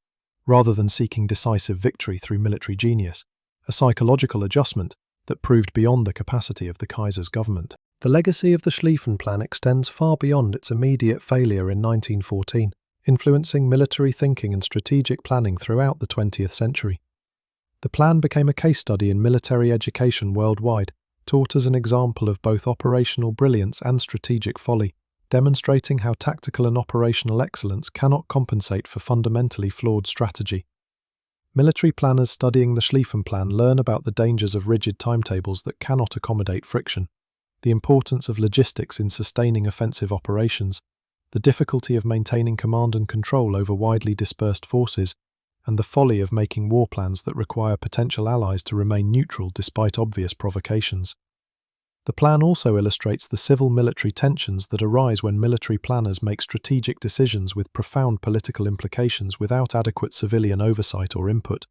rather than seeking decisive victory through military genius, a psychological adjustment that proved beyond the capacity of the Kaiser's government. The legacy of the Schlieffen Plan extends far beyond its immediate failure in 1914, influencing military thinking and strategic planning throughout the 20th century. The plan became a case study in military education worldwide, taught as an example of both operational brilliance and strategic folly, demonstrating how tactical and operational excellence cannot compensate for fundamentally flawed strategy. Military planners studying the Schlieffen Plan learn about the dangers of rigid timetables that cannot accommodate friction, the importance of logistics in sustaining offensive operations, the difficulty of maintaining command and control over widely dispersed forces, and the folly of making war plans that require potential allies to remain neutral despite obvious provocations. The plan also illustrates the civil-military tensions that arise when military planners make strategic decisions with profound political implications without adequate civilian oversight or input,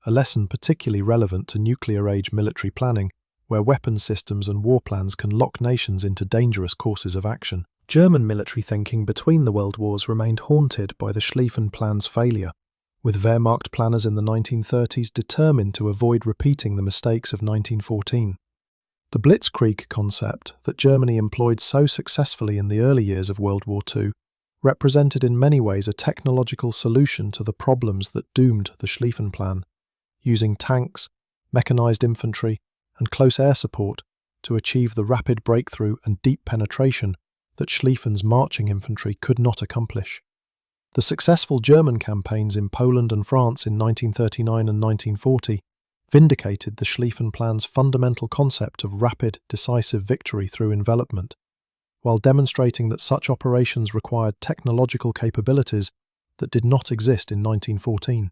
a lesson particularly relevant to nuclear-age military planning, where weapons systems and war plans can lock nations into dangerous courses of action. German military thinking between the world wars remained haunted by the Schlieffen Plan's failure, with Wehrmacht planners in the 1930s determined to avoid repeating the mistakes of 1914. The Blitzkrieg concept that Germany employed so successfully in the early years of World War II represented in many ways a technological solution to the problems that doomed the Schlieffen Plan, using tanks, mechanized infantry, and close air support to achieve the rapid breakthrough and deep penetration that Schlieffen's marching infantry could not accomplish. The successful German campaigns in Poland and France in 1939 and 1940 vindicated the Schlieffen Plan's fundamental concept of rapid, decisive victory through envelopment, while demonstrating that such operations required technological capabilities that did not exist in 1914.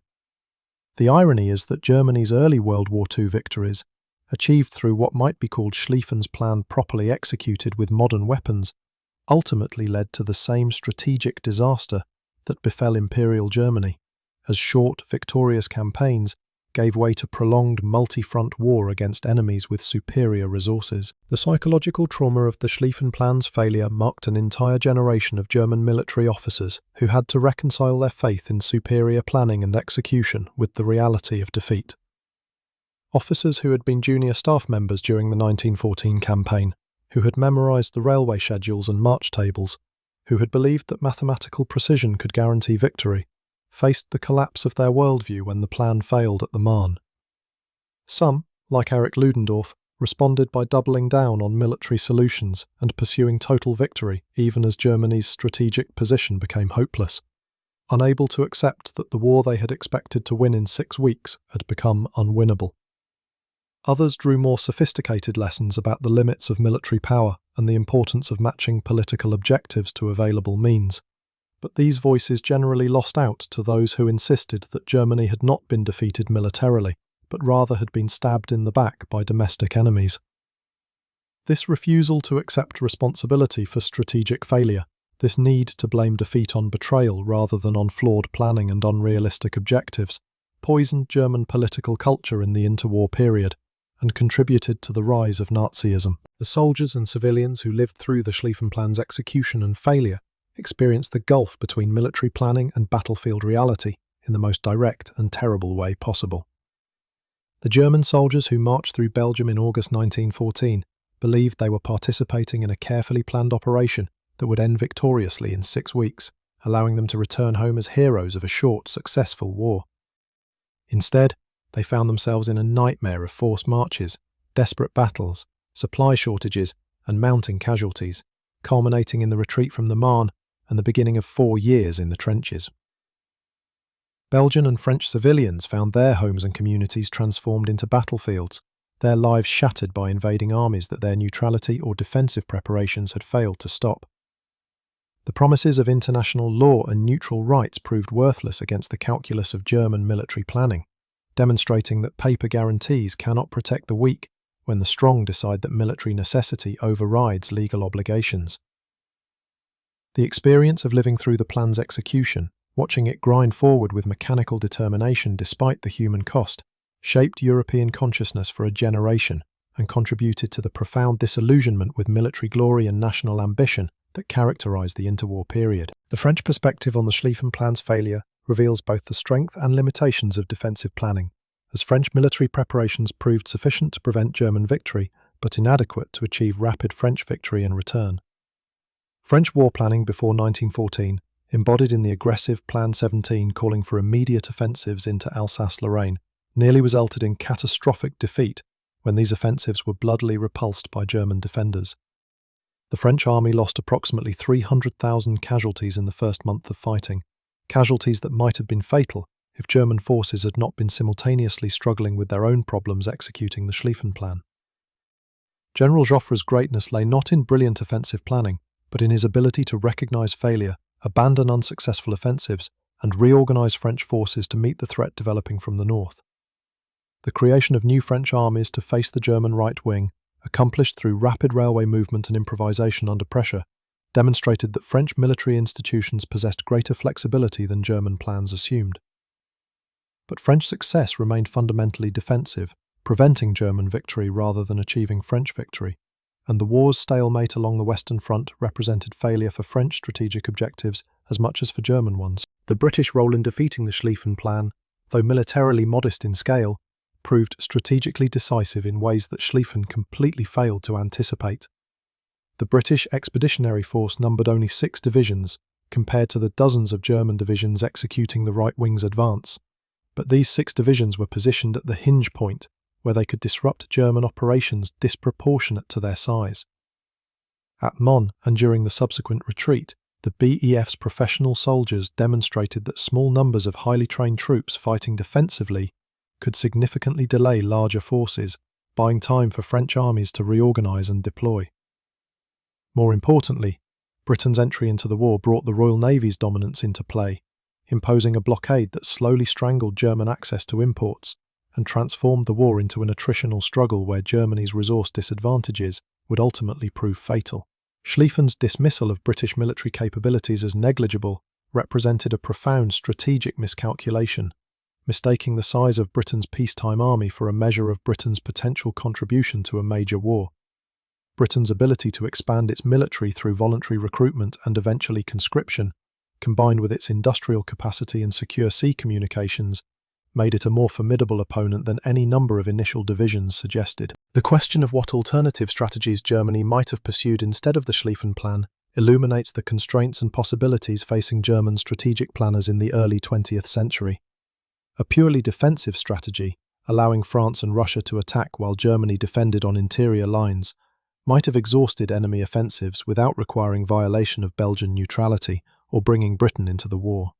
The irony is that Germany's early World War II victories, achieved through what might be called Schlieffen's plan properly executed with modern weapons, ultimately led to the same strategic disaster that befell Imperial Germany, as short, victorious campaigns gave way to prolonged multi-front war against enemies with superior resources. The psychological trauma of the Schlieffen Plan's failure marked an entire generation of German military officers who had to reconcile their faith in superior planning and execution with the reality of defeat. Officers who had been junior staff members during the 1914 campaign, who had memorized the railway schedules and march tables, who had believed that mathematical precision could guarantee victory, faced the collapse of their worldview when the plan failed at the Marne. Some, like Erich Ludendorff, responded by doubling down on military solutions and pursuing total victory even as Germany's strategic position became hopeless, unable to accept that the war they had expected to win in 6 weeks had become unwinnable. Others drew more sophisticated lessons about the limits of military power and the importance of matching political objectives to available means. But these voices generally lost out to those who insisted that Germany had not been defeated militarily, but rather had been stabbed in the back by domestic enemies. This refusal to accept responsibility for strategic failure, this need to blame defeat on betrayal rather than on flawed planning and unrealistic objectives, poisoned German political culture in the interwar period and contributed to the rise of Nazism. The soldiers and civilians who lived through the Schlieffen Plan's execution and failure experienced the gulf between military planning and battlefield reality in the most direct and terrible way possible. The German soldiers who marched through Belgium in August 1914 believed they were participating in a carefully planned operation that would end victoriously in 6 weeks, allowing them to return home as heroes of a short, successful war. Instead, they found themselves in a nightmare of forced marches, desperate battles, supply shortages, and mounting casualties, culminating in the retreat from the Marne and the beginning of 4 years in the trenches. Belgian and French civilians found their homes and communities transformed into battlefields, their lives shattered by invading armies that their neutrality or defensive preparations had failed to stop. The promises of international law and neutral rights proved worthless against the calculus of German military planning, demonstrating that paper guarantees cannot protect the weak when the strong decide that military necessity overrides legal obligations. The experience of living through the plan's execution watching it grind forward with mechanical determination despite the human cost, shaped European consciousness for a generation and contributed to the profound disillusionment with military glory and national ambition that characterized the interwar period. The French perspective on the Schlieffen Plan's failure reveals both the strength and limitations of defensive planning, as French military preparations proved sufficient to prevent German victory, but inadequate to achieve rapid French victory in return. French war planning before 1914, embodied in the aggressive Plan 17 calling for immediate offensives into Alsace-Lorraine, nearly resulted in catastrophic defeat when these offensives were bloodily repulsed by German defenders. The French army lost approximately 300,000 casualties in the first month of fighting, casualties that might have been fatal if German forces had not been simultaneously struggling with their own problems executing the Schlieffen Plan. General Joffre's greatness lay not in brilliant offensive planning, but in his ability to recognize failure, abandon unsuccessful offensives, and reorganize French forces to meet the threat developing from the north. The creation of new French armies to face the German right wing, accomplished through rapid railway movement and improvisation under pressure, demonstrated that French military institutions possessed greater flexibility than German plans assumed. But French success remained fundamentally defensive, preventing German victory rather than achieving French victory, and the war's stalemate along the Western Front represented failure for French strategic objectives as much as for German ones. The British role in defeating the Schlieffen Plan, though militarily modest in scale, proved strategically decisive in ways that Schlieffen completely failed to anticipate. The British expeditionary force numbered only 6 divisions, compared to the dozens of German divisions executing the right wing's advance, but these 6 divisions were positioned at the hinge point, where they could disrupt German operations disproportionate to their size. At Mons and during the subsequent retreat, the BEF's professional soldiers demonstrated that small numbers of highly trained troops fighting defensively could significantly delay larger forces, buying time for French armies to reorganize and deploy. More importantly, Britain's entry into the war brought the Royal Navy's dominance into play, imposing a blockade that slowly strangled German access to imports and transformed the war into an attritional struggle where Germany's resource disadvantages would ultimately prove fatal. Schlieffen's dismissal of British military capabilities as negligible represented a profound strategic miscalculation, mistaking the size of Britain's peacetime army for a measure of Britain's potential contribution to a major war. Britain's ability to expand its military through voluntary recruitment and eventually conscription, combined with its industrial capacity and secure sea communications, made it a more formidable opponent than any number of initial divisions suggested. The question of what alternative strategies Germany might have pursued instead of the Schlieffen Plan illuminates the constraints and possibilities facing German strategic planners in the early 20th century. A purely defensive strategy, allowing France and Russia to attack while Germany defended on interior lines, might have exhausted enemy offensives without requiring violation of Belgian neutrality or bringing Britain into the war.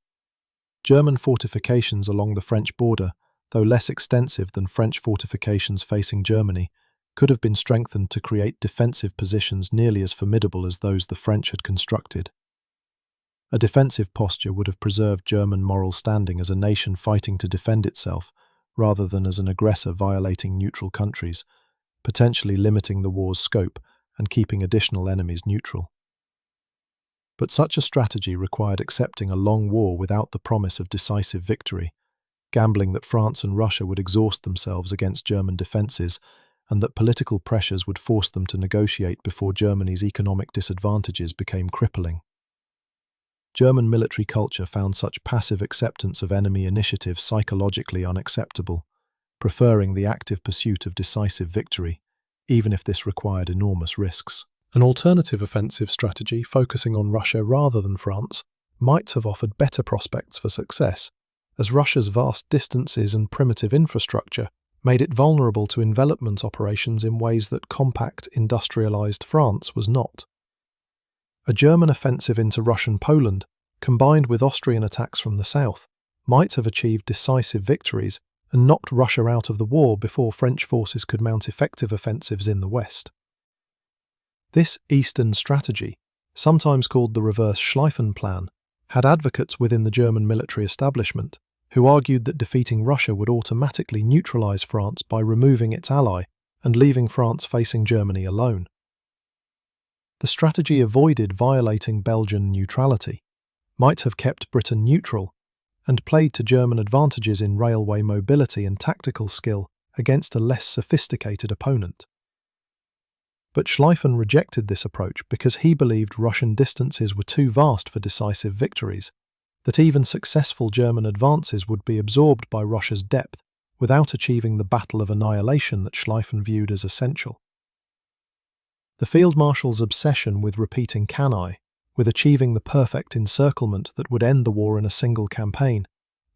German fortifications along the French border, though less extensive than French fortifications facing Germany, could have been strengthened to create defensive positions nearly as formidable as those the French had constructed. A defensive posture would have preserved German moral standing as a nation fighting to defend itself, rather than as an aggressor violating neutral countries, potentially limiting the war's scope and keeping additional enemies neutral. But such a strategy required accepting a long war without the promise of decisive victory, gambling that France and Russia would exhaust themselves against German defences and that political pressures would force them to negotiate before Germany's economic disadvantages became crippling. German military culture found such passive acceptance of enemy initiative psychologically unacceptable, preferring the active pursuit of decisive victory, even if this required enormous risks. An alternative offensive strategy focusing on Russia rather than France might have offered better prospects for success, as Russia's vast distances and primitive infrastructure made it vulnerable to envelopment operations in ways that compact, industrialized France was not. A German offensive into Russian Poland, combined with Austrian attacks from the south, might have achieved decisive victories and knocked Russia out of the war before French forces could mount effective offensives in the west. This Eastern strategy, sometimes called the reverse Schlieffen Plan, had advocates within the German military establishment who argued that defeating Russia would automatically neutralize France by removing its ally and leaving France facing Germany alone. The strategy avoided violating Belgian neutrality, might have kept Britain neutral and played to German advantages in railway mobility and tactical skill against a less sophisticated opponent. But Schlieffen rejected this approach because he believed Russian distances were too vast for decisive victories, that even successful German advances would be absorbed by Russia's depth without achieving the battle of annihilation that Schlieffen viewed as essential. The Field Marshal's obsession with repeating Cannae, with achieving the perfect encirclement that would end the war in a single campaign,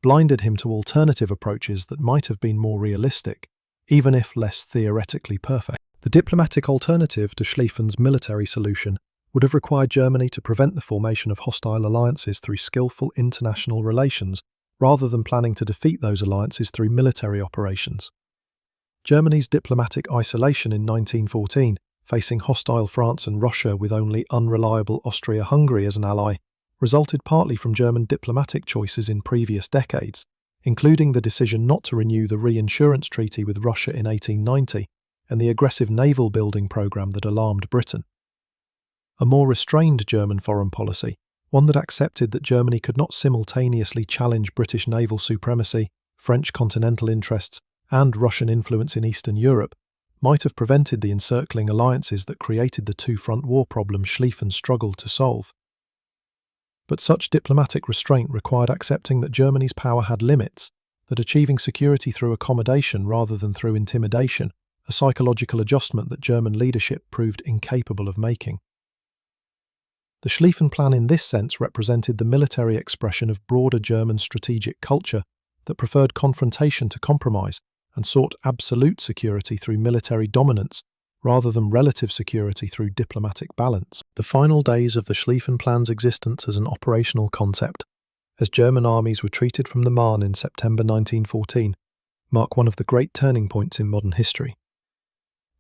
blinded him to alternative approaches that might have been more realistic, even if less theoretically perfect. The diplomatic alternative to Schlieffen's military solution would have required Germany to prevent the formation of hostile alliances through skillful international relations, rather than planning to defeat those alliances through military operations. Germany's diplomatic isolation in 1914, facing hostile France and Russia with only unreliable Austria-Hungary as an ally, resulted partly from German diplomatic choices in previous decades, including the decision not to renew the reinsurance treaty with Russia in 1890 and the aggressive naval building program that alarmed Britain. A more restrained German foreign policy, one that accepted that Germany could not simultaneously challenge British naval supremacy, French continental interests, and Russian influence in Eastern Europe, might have prevented the encircling alliances that created the two-front war problem Schlieffen struggled to solve. But such diplomatic restraint required accepting that Germany's power had limits, that achieving security through accommodation rather than through intimidation, a psychological adjustment that German leadership proved incapable of making. The Schlieffen Plan in this sense represented the military expression of broader German strategic culture that preferred confrontation to compromise and sought absolute security through military dominance rather than relative security through diplomatic balance. The final days of the Schlieffen Plan's existence as an operational concept, as German armies retreated from the Marne in September 1914, mark one of the great turning points in modern history.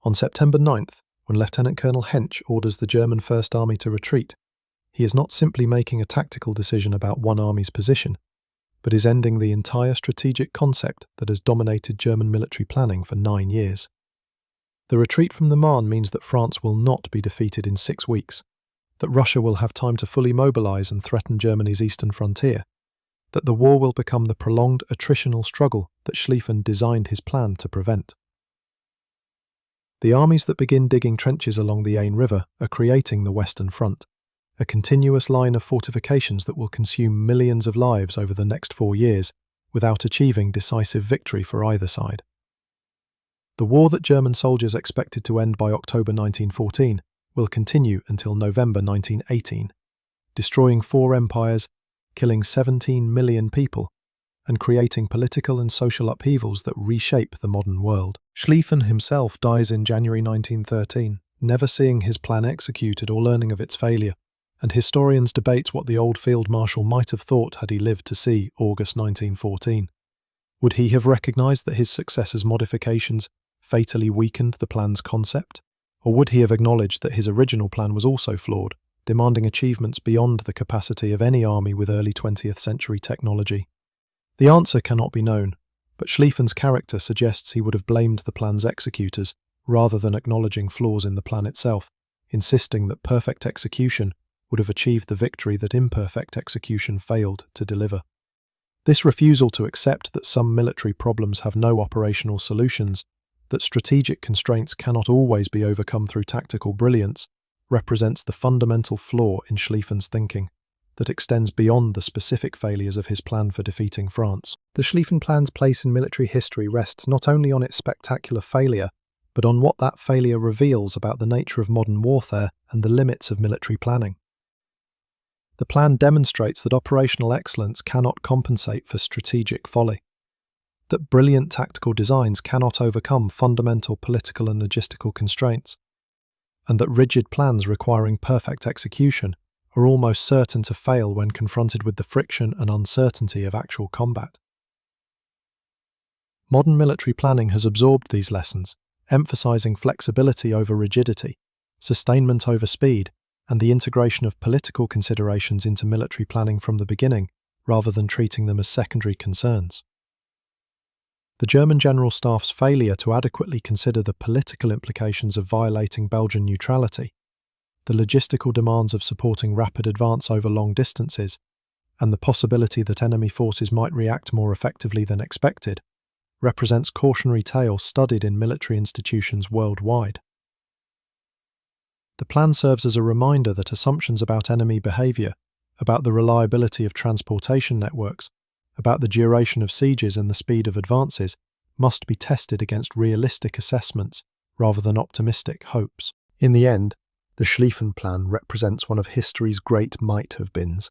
On September 9th, when Lieutenant Colonel Hensch orders the German First Army to retreat, he is not simply making a tactical decision about one army's position, but is ending the entire strategic concept that has dominated German military planning for 9 years. The retreat from the Marne means that France will not be defeated in 6 weeks, that Russia will have time to fully mobilize and threaten Germany's eastern frontier, that the war will become the prolonged attritional struggle that Schlieffen designed his plan to prevent. The armies that begin digging trenches along the Aisne River are creating the Western Front, a continuous line of fortifications that will consume millions of lives over the next 4 years without achieving decisive victory for either side. The war that German soldiers expected to end by October 1914 will continue until November 1918, destroying 4 empires, killing 17 million people, and creating political and social upheavals that reshape the modern world. Schlieffen himself dies in January 1913, never seeing his plan executed or learning of its failure, and historians debate what the old Field Marshal might have thought had he lived to see August 1914. Would he have recognised that his successor's modifications fatally weakened the plan's concept? Or would he have acknowledged that his original plan was also flawed, demanding achievements beyond the capacity of any army with early 20th century technology? The answer cannot be known, but Schlieffen's character suggests he would have blamed the plan's executors rather than acknowledging flaws in the plan itself, insisting that perfect execution would have achieved the victory that imperfect execution failed to deliver. This refusal to accept that some military problems have no operational solutions, that strategic constraints cannot always be overcome through tactical brilliance, represents the fundamental flaw in Schlieffen's thinking that extends beyond the specific failures of his plan for defeating France. The Schlieffen Plan's place in military history rests not only on its spectacular failure, but on what that failure reveals about the nature of modern warfare and the limits of military planning. The plan demonstrates that operational excellence cannot compensate for strategic folly, that brilliant tactical designs cannot overcome fundamental political and logistical constraints, and that rigid plans requiring perfect execution are almost certain to fail when confronted with the friction and uncertainty of actual combat. Modern military planning has absorbed these lessons, emphasizing flexibility over rigidity, sustainment over speed, and the integration of political considerations into military planning from the beginning, rather than treating them as secondary concerns. The German General Staff's failure to adequately consider the political implications of violating Belgian neutrality, the logistical demands of supporting rapid advance over long distances, and the possibility that enemy forces might react more effectively than expected, represents cautionary tale studied in military institutions worldwide. The plan serves as a reminder that assumptions about enemy behaviour, about the reliability of transportation networks, about the duration of sieges and the speed of advances, must be tested against realistic assessments rather than optimistic hopes. In the end, the Schlieffen Plan represents one of history's great might-have-beens,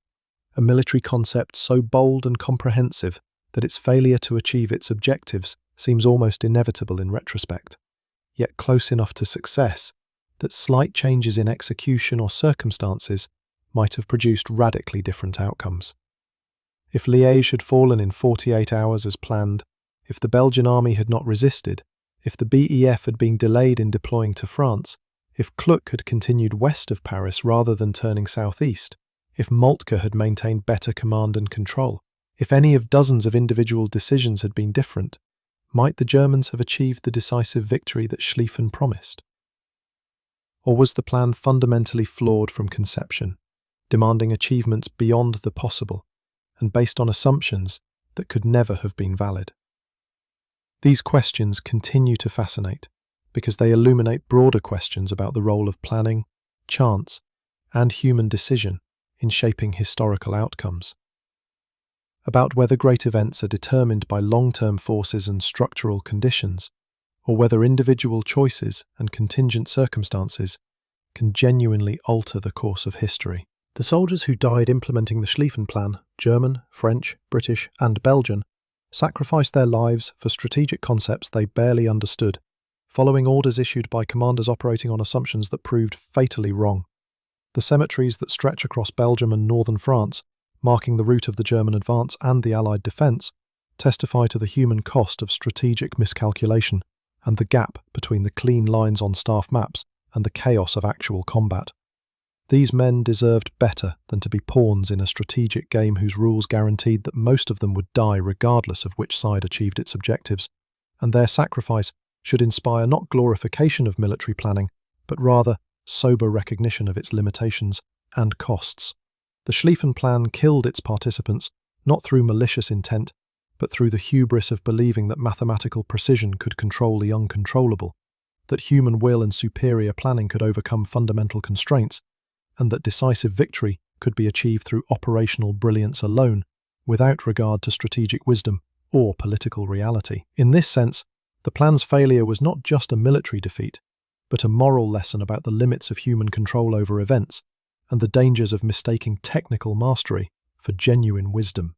a military concept so bold and comprehensive that its failure to achieve its objectives seems almost inevitable in retrospect, yet close enough to success that slight changes in execution or circumstances might have produced radically different outcomes. If Liège had fallen in 48 hours as planned, if the Belgian army had not resisted, if the BEF had been delayed in deploying to France, if Kluck had continued west of Paris rather than turning southeast, if Moltke had maintained better command and control, if any of dozens of individual decisions had been different, might the Germans have achieved the decisive victory that Schlieffen promised? Or was the plan fundamentally flawed from conception, demanding achievements beyond the possible, and based on assumptions that could never have been valid? These questions continue to fascinate because they illuminate broader questions about the role of planning, chance, and human decision in shaping historical outcomes. About whether great events are determined by long-term forces and structural conditions, or whether individual choices and contingent circumstances can genuinely alter the course of history. The soldiers who died implementing the Schlieffen Plan, German, French, British, and Belgian, sacrificed their lives for strategic concepts they barely understood, following orders issued by commanders operating on assumptions that proved fatally wrong. The cemeteries that stretch across Belgium and northern France, marking the route of the German advance and the Allied defence, testify to the human cost of strategic miscalculation and the gap between the clean lines on staff maps and the chaos of actual combat. These men deserved better than to be pawns in a strategic game whose rules guaranteed that most of them would die regardless of which side achieved its objectives, and their sacrifice should inspire not glorification of military planning, but rather sober recognition of its limitations and costs. The Schlieffen Plan killed its participants not through malicious intent, but through the hubris of believing that mathematical precision could control the uncontrollable, that human will and superior planning could overcome fundamental constraints, and that decisive victory could be achieved through operational brilliance alone, without regard to strategic wisdom or political reality. In this sense, the plan's failure was not just a military defeat, but a moral lesson about the limits of human control over events and the dangers of mistaking technical mastery for genuine wisdom.